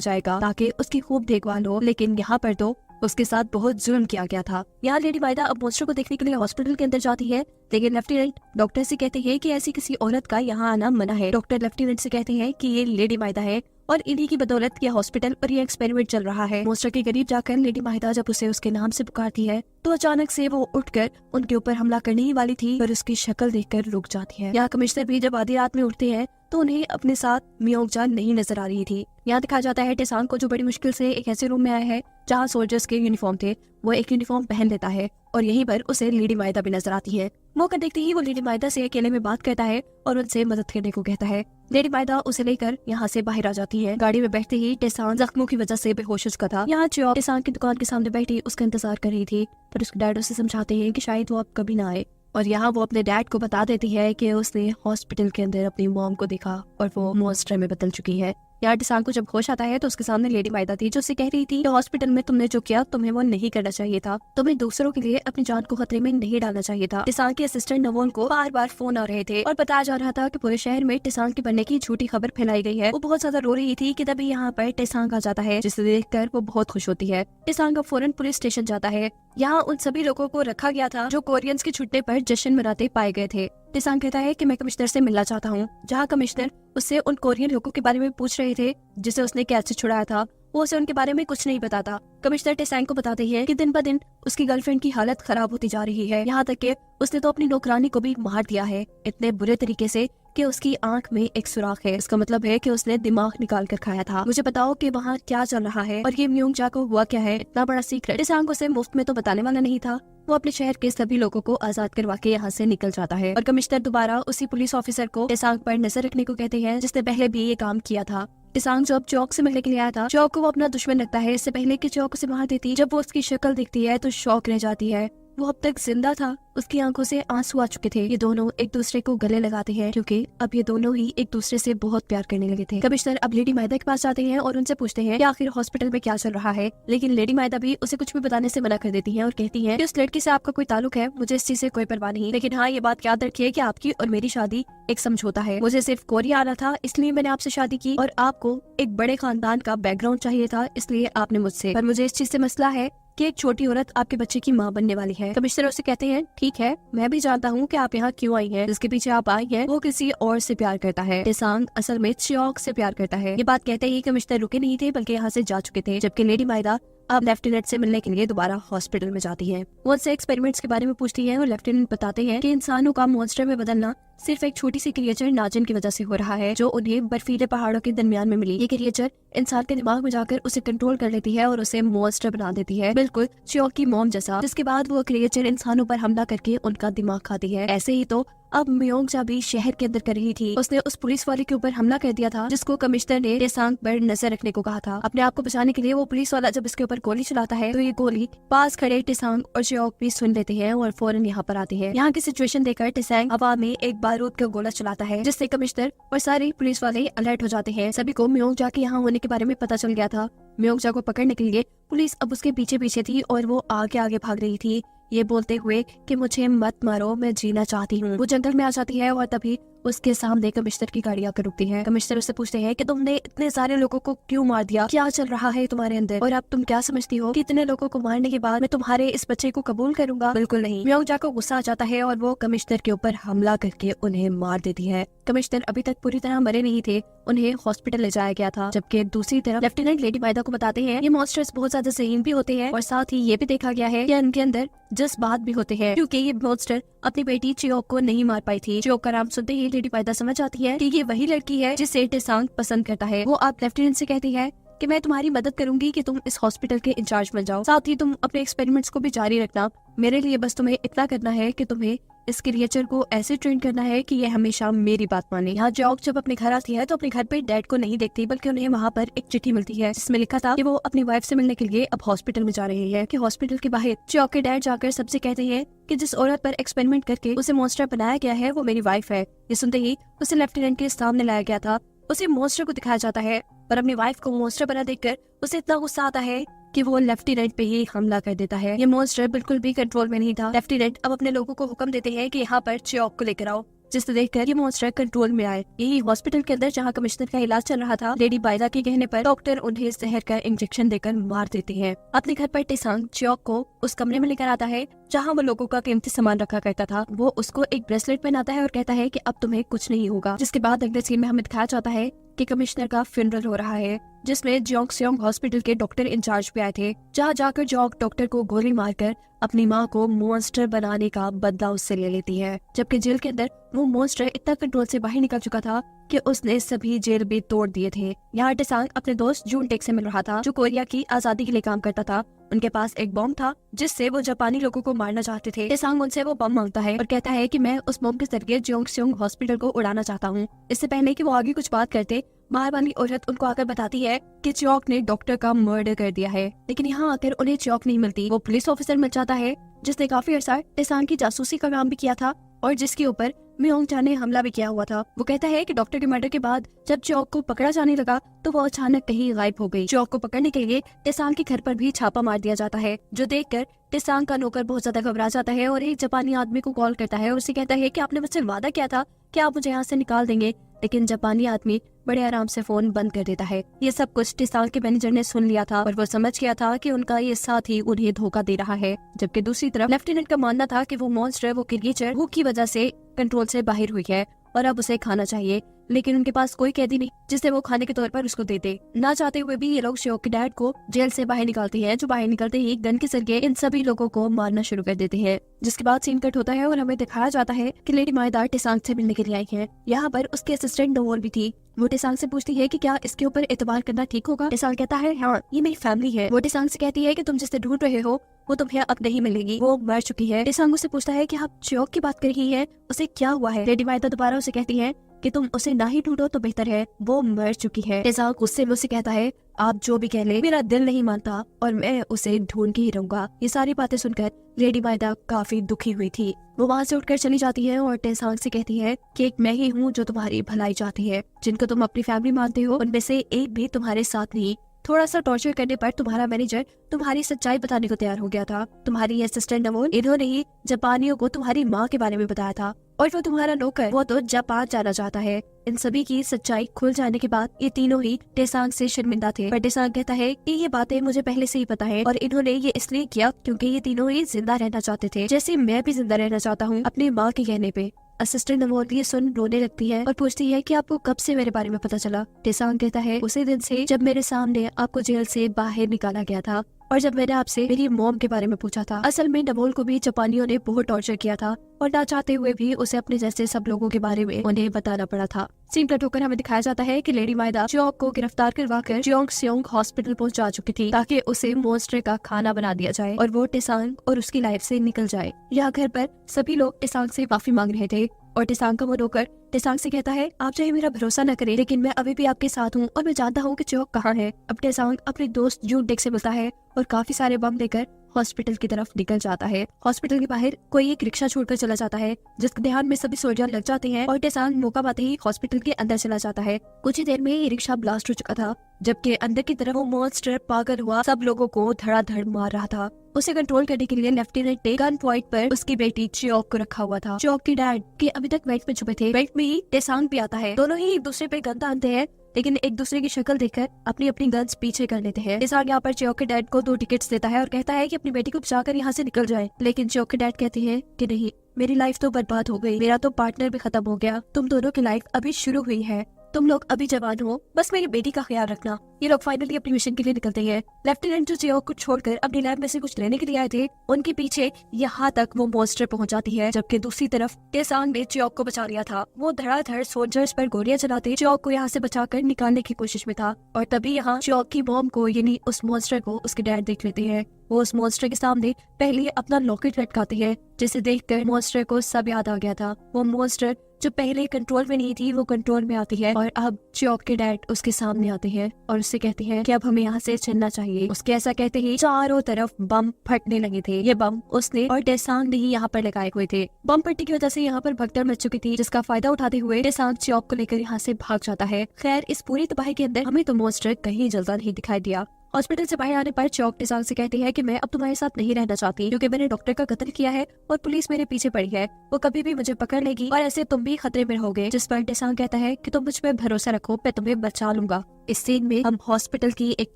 जाएगा ताकि उसकी खूब देखभाल हो। लेकिन यहाँ पर तो उसके साथ बहुत जुल्म किया गया था। यहाँ लेडी माइदा अब मॉन्स्टर को देखने के लिए हॉस्पिटल के अंदर जाती है, लेकिन लेफ्टिनेंट डॉक्टर से कहते हैं कि ऐसी किसी औरत का यहाँ आना मना है। डॉक्टर लेफ्टिनेंट से कहते हैं कि ये लेडी माइदा है और इन्हीं की बदौलत ये हॉस्पिटल और ये एक्सपेरिमेंट चल रहा है। मॉन्स्टर के करीब जाकर लेडी माइदा जब उसे उसके नाम से पुकारती है तो अचानक से वो उठकर उनके ऊपर हमला करने ही वाली थी, पर उसकी शक्ल देखकर रुक जाती है। यहाँ कमिश्नर भी जब आधी रात में उठते हैं तो उन्हें अपने साथ म्योंगजा नहीं नजर आ रही थी। यहाँ दिखाया जाता है टेसांग को, जो बड़ी मुश्किल से एक ऐसे रूम में आया है जहाँ सोल्जर्स के यूनिफॉर्म थे, वो एक यूनिफॉर्म पहन लेता है और यहीं पर उसे लेडी माइदा भी नजर आती है। मौका देखते ही वो लेडी माइदा से अकेले में बात करता है और उनसे मदद करने को कहता है। लेडी माइदा उसे लेकर यहाँ से बाहर आ जाती है। गाड़ी में बैठते ही टेसांग जख्मों की वजह से बेहोश हो चुका था। यहाँ च्योक टेसांग की दुकान के सामने बैठी उसका इंतजार कर रही थी, पर उसके डैड उसे समझाते हैं कि शायद वो अब कभी ना आए। और यहाँ वो अपने डैड को बता देती है कि उसने हॉस्पिटल के अंदर अपनी मॉम को देखा और वो मॉन्स्टर में बदल चुकी है। यहाँ टेसांग को जब होश आता है तो उसके सामने लेडी माइदा थी, जो उसे कह रही थी कि हॉस्पिटल में तुमने जो किया तुम्हें वो नहीं करना चाहिए था, तुम्हें दूसरों के लिए अपनी जान को खतरे में नहीं डालना चाहिए था। टेसांग के असिस्टेंट नवोन को बार बार फोन आ रहे थे और बताया जा रहा था कि पूरे शहर में टेसांग के बनने की झूठी खबर फैलाई गई है। वो बहुत ज्यादा रो रही थी कि तभी यहाँ पर टेसांग आ जाता है, जिसे देखकर वो बहुत खुश होती है। टेसांग अब फौरन पुलिस स्टेशन जाता है। यहाँ उन सभी लोगों को रखा गया था जो कोरियंस के छुट्टे पर जश्न मनाते पाए गए थे। टेसांग कहता है कि मैं कमिश्नर से मिलना चाहता हूँ। जहाँ कमिश्नर उससे उन कोरियन लोगों के बारे में पूछ रहे थे जिसे उसने कैद से छुड़ाया था, वो उसे उनके बारे में कुछ नहीं बताता। कमिश्नर टेसांग को बताते हैं कि दिन ब दिन उसकी गर्लफ्रेंड की हालत खराब होती जा रही है, यहाँ तक कि उसने तो अपनी नौकरानी को भी मार दिया है, इतने बुरे तरीके से कि उसकी आंख में एक सुराख है। इसका मतलब है कि उसने दिमाग निकाल कर खाया था। मुझे बताओ कि वहाँ क्या चल रहा है और ये म्योंगजा को हुआ क्या है। इतना बड़ा सीक्रेट टेसांग उसे मुफ्त में तो बताने वाला नहीं था। वो अपने शहर के सभी लोगों को आजाद करवा के यहाँ से निकल जाता है और कमिश्नर दोबारा उसी पुलिस ऑफिसर को टेसांग पर नजर रखने को कहते हैं जिसने पहले भी ये काम किया था। टेसांग जब चौक से मिलने के लिए आया था, चौक को वो अपना दुश्मन लगता है। इससे पहले कि चौक उसे मार देती, जब वो उसकी शक्ल दिखती है तो शौक रह जाती है। वो अब तक जिंदा था, उसकी आंखों से आंसू आ चुके थे। ये दोनों एक दूसरे को गले लगाते हैं क्योंकि अब ये दोनों ही एक दूसरे से बहुत प्यार करने लगे थे। कमिश्नर अब लेडी माइदा के पास जाते हैं और उनसे पूछते हैं कि आखिर हॉस्पिटल में क्या चल रहा है, लेकिन लेडी माइदा भी उसे कुछ भी बताने से मना कर देती है और कहती है कि उस लड़की से आपका कोई ताल्लुक है, मुझे इस चीज से कोई परवाह नहीं, लेकिन हाँ ये बात याद रखिए कि आपकी और मेरी शादी एक समझौता है। मुझे सिर्फ कोरिया आना था इसलिए मैंने आपसे शादी की और आपको एक बड़े खानदान का बैकग्राउंड चाहिए था इसलिए आपने मुझसे, पर मुझे इस चीज से मसला है कि एक छोटी औरत आपके बच्चे की मां बनने वाली है। कमिश्नर उसे कहते हैं ठीक है, मैं भी जानता हूँ कि आप यहाँ क्यों आई हैं, जिसके पीछे आप आई हैं वो किसी और से प्यार करता है। टेसांग असल में च्योक से प्यार करता है। ये बात कहते ही कमिश्नर रुके नहीं थे बल्कि यहाँ से जा चुके थे, जबकि लेडी माइदा अब लेफ्टिनेंट से मिलने के लिए दोबारा हॉस्पिटल में जाती है। वो उनसे एक्सपेरिमेंट्स के बारे में पूछती है और लेफ्टिनेंट बताते हैं कि इंसानों का मॉन्स्टर में बदलना सिर्फ एक छोटी सी क्रिएचर नाजिन की वजह से हो रहा है, जो उन्हें बर्फीले पहाड़ों के दरमियान में मिली। ये क्रिएचर इंसान के दिमाग में जाकर उसे कंट्रोल कर लेती है और उसे मॉन्स्टर बना देती है, बिल्कुल च्योक की मॉम जैसा, जिसके बाद वो क्रिएचर इंसानों पर हमला करके उनका दिमाग खाती है। ऐसे ही तो अब म्योंगजा भी शहर के अंदर कर रही थी। उसने उस पुलिस वाले के ऊपर हमला कर दिया था जिसको कमिश्नर ने टेसांग पर नजर रखने को कहा था। अपने आप को बचाने के लिए वो पुलिस वाला जब इसके ऊपर गोली चलाता है तो ये गोली पास खड़े टेसांग और च्योक भी सुन लेते हैं और फौरन यहाँ पर आते हैं। यहाँ की सिचुएशन देखकर टेसांग हवा में एक बारूद का गोला चलाता है जिससे कमिश्नर और सारे पुलिस वाले अलर्ट हो जाते हैं। सभी को म्योंगजा के यहाँ होने के बारे में पता चल गया था। म्योंगजा को पकड़ने के लिए पुलिस अब उसके पीछे पीछे थी और वो आगे आगे भाग रही थी, ये बोलते हुए कि मुझे मत मारो, मैं जीना चाहती हूँ। वो जंगल में आ जाती है और तभी उसके सामने कमिश्नर की गाड़ी आकर रुकती है। कमिश्नर उससे पूछते हैं कि तुमने इतने सारे लोगों को क्यों मार दिया, क्या चल रहा है तुम्हारे अंदर, और अब तुम क्या समझती हो कि इतने लोगों को मारने के बाद मैं तुम्हारे इस बच्चे को कबूल करूंगा? बिल्कुल नहीं। म्योंगजा को गुस्सा आ जाता है और वो कमिश्नर के ऊपर हमला करके उन्हें मार देती है। कमिश्नर अभी तक पूरी तरह मरे नहीं थे, उन्हें हॉस्पिटल ले जाया गया था। जबकि दूसरी तरफ लेफ्टिनेंट लेडी माइदा को बताते हैं ये मॉन्स्टर्स बहुत ज्यादा ज़हीन भी होते हैं और साथ ही ये भी देखा गया है कि इनके अंदर जज्बात भी होते हैं, क्योंकि ये मॉन्स्टर अपनी बेटी चियोक को नहीं मार पाई थी। चियोक का नाम सुनते ही लेडी माइदा समझ आती है कि ये वही लड़की है जिसे टेसांग पसंद करता है। वो आप लेफ्टिनेंट से कहती है कि मैं तुम्हारी मदद करूंगी कि तुम इस हॉस्पिटल के इंचार्ज बन जाओ, साथ ही तुम अपने एक्सपेरिमेंट्स को भी जारी रखना। मेरे लिए बस तुम्हें इतना करना है कि तुम्हें इस क्रिएचर को ऐसे ट्रेन करना है कि ये हमेशा मेरी बात माने। यहाँ चियोक जब अपने घर आती है तो अपने घर पे डैड को नहीं देखती, बल्कि उन्हें वहाँ पर एक चिट्ठी मिलती है जिसमें लिखा था कि वो अपनी वाइफ से मिलने के लिए अब हॉस्पिटल में जा रहे हैं। कि हॉस्पिटल के बाहर चियोक के डैड जाकर सबसे कहते हैं कि जिस औरत पर एक्सपेरिमेंट करके उसे मॉन्स्टर बनाया गया है वो मेरी वाइफ है। ये सुनते ही उसे लेफ्टिनेंट के सामने लाया गया था, उसे मॉन्स्टर को दिखाया जाता है, पर अपनी वाइफ को मॉन्स्टर बना देखकर उसे इतना गुस्सा आता है कि वो लेफ्टिनेंट पे ही हमला कर देता है। ये मॉन्स्टर बिल्कुल भी कंट्रोल में नहीं था। लेफ्टिनेंट अब अपने लोगों को हुक्म देते हैं कि यहाँ पर चियोक को लेकर आओ, जिसे देखकर ये मॉन्स्टर कंट्रोल में आए। यही हॉस्पिटल के अंदर जहाँ कमिश्नर का इलाज चल रहा था, लेडी बाइदा के कहने पर डॉक्टर उन्हें जहर का इंजेक्शन देकर मार देते हैं। अपने घर पर टेसांग चियोक को उस कमरे में लेकर आता है जहाँ वो लोगों का कीमती सामान रखा करता था। वो उसको एक ब्रेसलेट पहनाता है और कहता है कि अब तुम्हें कुछ नहीं होगा। जिसके बाद अगले सीन में हमें दिखाया जाता है कि कमिश्नर का फ्यूनरल हो रहा है, जिसमें जोंगसेओंग हॉस्पिटल के डॉक्टर इंचार्ज भी आए थे। जहाँ जाकर जोंग डॉक्टर को गोली मारकर अपनी माँ को मॉन्स्टर बनाने का बदला उससे ले लेती है। जबकि जेल के अंदर वो मॉन्स्टर इतना कंट्रोल से बाहर निकल चुका था कि उसने सभी जेल भी तोड़ दिए थे। यहाँ टेसांग अपने दोस्त जून टेक से मिल रहा था, जो कोरिया की आजादी के लिए काम करता था। उनके पास एक बम था जिससे वो जापानी लोगों को मारना चाहते थे। टेसांग उनसे वो बम मांगता है और कहता है कि मैं उस बम के जरिए जोंगसेओंग हॉस्पिटल को उड़ाना चाहता हूँ। इससे पहले कि वो आगे कुछ बात करते, बाहर वाली औरत उनको आकर बताती है कि चियोक ने डॉक्टर का मर्डर कर दिया है। लेकिन यहाँ आकर उन्हें चियोक नहीं मिलती। वो पुलिस ऑफिसर मिल जाता है जिसने काफी अर्सा टेसांग की जासूसी का काम भी किया था और जिसके ऊपर म्योंगचा ने हमला भी किया हुआ था। वो कहता है कि डॉक्टर के मर्डर के बाद जब चियोक को पकड़ा जाने लगा तो वो अचानक कहीं गायब हो गई। चियोक को पकड़ने के लिए टेसांग के घर पर भी छापा मार दिया जाता है, जो देखकर टेसांग का नौकर बहुत ज्यादा घबरा जाता है और एक जापानी आदमी को कॉल करता है और उसे कहता है कि आपने मुझसे वादा किया था कि आप मुझे यहाँ से निकाल देंगे। लेकिन जापानी आदमी बड़े आराम से फोन बंद कर देता है। ये सब कुछ टेसांग के मैनेजर ने सुन लिया था और वो समझ गया था कि उनका ये साथी उन्हें धोखा दे रहा है। जबकि दूसरी तरफ लेफ्टिनेंट का मानना था कि वो मॉन्स्टर, वो क्रिएचर भूख की वजह से कंट्रोल से बाहर हुई है और अब उसे खाना चाहिए। लेकिन उनके पास कोई कैदी नहीं जिसे वो खाने के तौर पर उसको दे दे। ना चाहते हुए भी ये लोग चियोक के डैड को जेल से बाहर निकालते हैं, जो बाहर निकलते ही गन के जरिए इन सभी लोगों को मारना शुरू कर देते हैं। जिसके बाद सीन कट होता है और हमें दिखाया जाता है कि लेडी माइदा टेसांग से मिलने के लिए आई है। यहाँ पर उसके असिस्टेंट नोवोल भी थी। वो टेसांग से पूछती है कि क्या इसके ऊपर एतबार करना ठीक होगा। टेसांग कहता है हाँ, ये मेरी फैमिली है। वो टेसांग से कहती है कि तुम जिसे ढूंढ रहे हो वो तुम्हें अब नहीं मिलेगी, वो मर चुकी है। टेसांग उससे पूछता है कि आप चियोक की बात कर रही है, उसे क्या हुआ है। लेडी माइदा दोबारा उसे कहती है कि तुम उसे ना ही ढूंढो तो बेहतर है, वो मर चुकी है। टेसांग गुस्से में उसे कहता है आप जो भी कह ले, मेरा दिल नहीं मानता और मैं उसे ढूंढ के ही रहूंगा। ये सारी बातें सुनकर लेडी माइदा काफी दुखी हुई थी। वो वहाँ से उठकर चली जाती है और टेसांग से कहती है कि एक मैं ही हूँ जो तुम्हारी भलाई चाहती है। जिनको तुम अपनी फैमिली मानते हो उनमें से एक भी तुम्हारे साथ नहीं। थोड़ा सा टॉर्चर करने पर तुम्हारा मैनेजर तुम्हारी सच्चाई बताने को तैयार हो गया था। तुम्हारी असिस्टेंट नवोल, इन्होंने ही जापानियों को तुम्हारी माँ के बारे में बताया था और वो तुम्हारा नौकर, वो तो जापान जाना चाहता है। इन सभी की सच्चाई खुल जाने के बाद ये तीनों ही टेसांग से शर्मिंदा थे। पर टेसांग कहता है कि ये बातें मुझे पहले से ही पता है और इन्होंने ये इसलिए किया क्योंकि ये तीनों ही जिंदा रहना चाहते थे, जैसे मैं भी जिंदा रहना चाहता हूँ अपनी माँ के कहने पे। असिस्टेंट नवोल ये सुन रोने लगती है और पूछती है कि आपको कब से मेरे बारे में पता चला। टेसांग कहता है उसी दिन से जब मेरे सामने आपको जेल से बाहर निकाला गया था और जब मैंने आपसे मेरी मॉम के बारे में पूछा था। असल में नवोल को भी जापानियों ने बहुत टॉर्चर किया था और ना चाहते हुए भी उसे अपने जैसे सब लोगों के बारे में उन्हें बताना पड़ा था। सीन कट होकर हमें दिखाया जाता है कि लेडी माइदा चियोक को गिरफ्तार करवाकर जोंगसेओंग हॉस्पिटल पहुंचा चुकी थी ताकि उसे मॉन्स्टर का खाना बना दिया जाए और वो टेसांग और उसकी लाइफ से निकल जाए। यहाँ घर पर सभी लोग टेसांग से माफी मांग रहे थे और टेसांग का वो नौकर टेसांग से कहता है आप चाहे मेरा भरोसा न करें, लेकिन मैं अभी भी आपके साथ हूँ और मैं जानता हूँ कि चियोक कहाँ है। अब टेसांग अपने दोस्त जून टेक से मिलता है और काफी सारे बम लेकर हॉस्पिटल की तरफ निकल जाता है। हॉस्पिटल के बाहर कोई एक रिक्शा छोड़कर चला जाता है जिसके ध्यान में सभी सोल्जर लग जाते हैं और टेसांग मौका पाते ही हॉस्पिटल के अंदर चला जाता है। कुछ ही देर में ये रिक्शा ब्लास्ट हो चुका था, जबकि अंदर की तरफ वो मॉन्स्टर पागल हुआ सब लोगों को धड़ाधड़ मार रहा था। उसे कंट्रोल करने के लिए लेफ्टिनेंट ने गन पॉइंट पर उसकी बेटी चियोक को रखा हुआ था। चियोक की डैड के अभी तक वेट में छुपे थे। वेट में ही टेसांग भी आता है। दोनों ही एक दूसरे पे गन तानते हैं, लेकिन एक दूसरे की शक्ल देखकर अपनी अपनी गन्स पीछे कर लेते हैं। टेसांग यहाँ पर चियोक के डैड को 2 टिकट्स देता है और कहता है कि अपनी बेटी को बचाकर यहाँ से निकल जाए। लेकिन चियोक के डैड कहते हैं कि नहीं, मेरी लाइफ तो बर्बाद हो गई, मेरा तो पार्टनर भी खत्म हो गया, तुम दोनों की लाइफ अभी शुरू हुई है। तुम लोग अभी जवान हो, बस मेरी बेटी का ख्याल रखना। ये लोग फाइनली अपनी मिशन के लिए निकलते हैं। लेफ्टिनेंट जो चियोक को छोड़कर अपनी लैब में से कुछ लेने के लिए आए थे, उनके पीछे यहाँ तक वो मॉन्स्टर पहुँच जाती है, जबकि दूसरी तरफ टेसांग ने चियोक को बचा लिया था। वो धड़ाधड़ सोल्जर्स पर गोलियां चलाते चियोक को यहाँ से बचाकर निकालने की कोशिश में था। और तभी यहाँ चियोक की मॉम को यानी उस मॉन्स्टर को उसके डैड देख लेते हैं। वो उस मॉन्स्टर के सामने पहले अपना लॉकेट लटकाते हैं, जिसे देखकर मॉन्स्टर को सब याद आ गया था। वो मॉन्स्टर जो पहले कंट्रोल में नहीं थी वो कंट्रोल में आती है और अब चियोक के डैड उसके सामने आते हैं और उससे कहते हैं कि अब हमें यहाँ से चलना चाहिए। उसके ऐसा कहते ही चारों तरफ बम फटने लगे थे। ये बम उसने और टेसांग ने ही यहाँ पर लगाए हुए थे। बम फटने की वजह से यहाँ पर भगदड़ मच चुकी थी, जिसका फायदा उठाते हुए टेसांग चियोक को लेकर यहाँ से भाग जाता है। खैर, इस पूरी तबाही के अंदर हमें तो मॉन्स्टर कहीं जलता नहीं दिखाई दिया। हॉस्पिटल से बाहर आने पर चियोक टेसांग से कहती है कि मैं अब तुम्हारे साथ नहीं रहना चाहती, क्योंकि मैंने डॉक्टर का कत्ल किया है और पुलिस मेरे पीछे पड़ी है। वो कभी भी मुझे पकड़ लेगी और ऐसे तुम भी खतरे में रहोगे। जिस पर टेसांग कहता है कि तुम मुझ पे भरोसा रखो, मैं तुम्हें बचा लूंगा। इस सीन में हम हॉस्पिटल की एक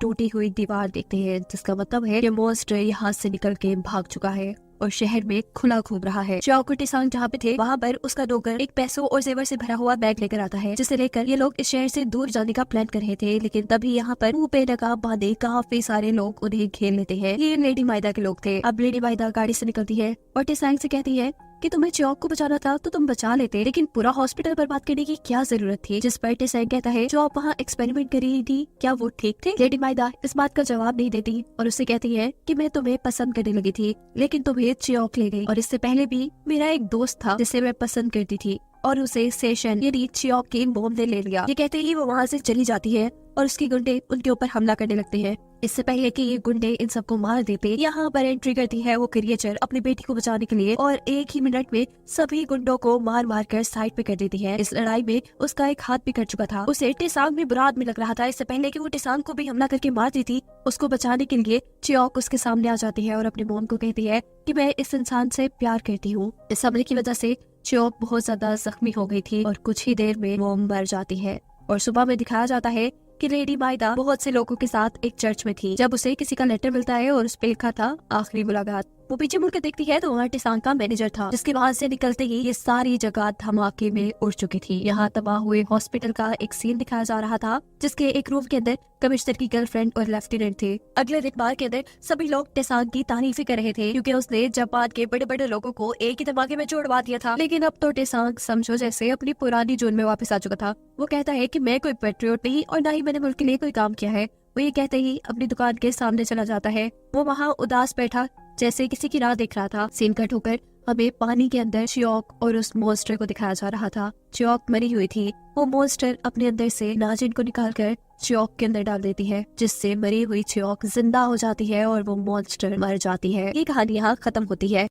टूटी हुई दीवार देखते हैं, जिसका मतलब है कि मॉन्स्टर यहाँ से निकल के भाग चुका है और शहर में खुला घूम रहा है। चियोक और टेसांग जहाँ पे थे वहाँ पर उसका नौकर एक पैसों और जेवर से भरा हुआ बैग लेकर आता है, जिसे लेकर ये लोग इस शहर से दूर जाने का प्लान कर रहे थे। लेकिन तभी यहाँ पर मुंह पे नकाब बांधे काफी सारे लोग उन्हें घेर लेते हैं। ये लेडी माइदा के लोग थे। अब लेडी माइदा गाड़ी से निकलती है और टेसांग से कहती है कि तुम्हें चियोक को बचाना था तो तुम बचा लेते, लेकिन पूरा हॉस्पिटल बर्बाद करने की क्या जरूरत थी। जिस पर टेसांग कहता है जो आप वहाँ एक्सपेरिमेंट कर रही थी क्या वो ठीक थे। लेडी माइदा इस बात का जवाब नहीं देती और उससे कहती है कि मैं तुम्हें पसंद करने लगी थी, लेकिन तुम्हें चियोक ले गई, और इससे पहले भी मेरा एक दोस्त था जिसे मैं पसंद करती थी और उसे सेशन यानी चियोक की मॉम ने ले लिया। ये कहते ही वो वहाँ से चली जाती है और उसके गुंडे उनके ऊपर हमला करने लगते हैं। इससे पहले कि ये गुंडे इन सबको मार देते, यहाँ पर एंट्री करती है वो क्रिएचर अपनी बेटी को बचाने के लिए और एक ही मिनट में सभी गुंडों को मार मार कर साइड पे कर देती है। इस लड़ाई में उसका एक हाथ भी कट चुका था। उसे टेसांग भी बुरा आदमी लग रहा था। इससे पहले कि वो टेसांग को भी हमला करके मार देती, उसको बचाने के लिए चियोक उसके सामने आ जाती है और अपनी मॉम को कहती है कि मैं इस इंसान से प्यार करती हूँ। इस हमले की वजह से चियोक बहुत ज्यादा जख्मी हो गई थी और कुछ ही देर में वो मर जाती है। और सुबह में दिखाया जाता है कि लेडी माइदा बहुत से लोगों के साथ एक चर्च में थी जब उसे किसी का लेटर मिलता है और उस पे लिखा था आखिरी मुलाकात। वो पीछे मुड़कर देखती है तो वहाँ टेसांग का मैनेजर था, जिसके वहाँ से निकलते ही ये सारी जगह धमाके में उड़ चुकी थी। यहाँ तबाह हुए हॉस्पिटल का एक सीन दिखाया जा रहा था, जिसके एक रूम के अंदर कमिश्नर की गर्लफ्रेंड और लेफ्टिनेंट थे। अगले दिन बार के अंदर सभी लोग टेसांग की तारीफें कर रहे थे, क्योंकि उसने जापान के बड़े बड़े लोगों को एक ही धमाके में जोड़वा दिया था। लेकिन अब तो टेसांग समझो जैसे अपनी पुरानी जोन में वापस आ चुका था। वो कहता है कि मैं कोई पेट्रियोट नहीं और न ही मैंने मुल्क के लिए कोई काम किया है। वो ये कहते ही अपनी दुकान के सामने चला जाता है। वो वहाँ उदास बैठा जैसे किसी की राह देख रहा था। सीन कट होकर हमें पानी के अंदर चियोक और उस मॉन्स्टर को दिखाया जा रहा था। चियोक मरी हुई थी। वो मॉन्स्टर अपने अंदर से नाजिन को निकालकर चियोक के अंदर डाल देती है, जिससे मरी हुई चियोक जिंदा हो जाती है और वो मॉन्स्टर मर जाती है। ये कहानी यहाँ खत्म होती है।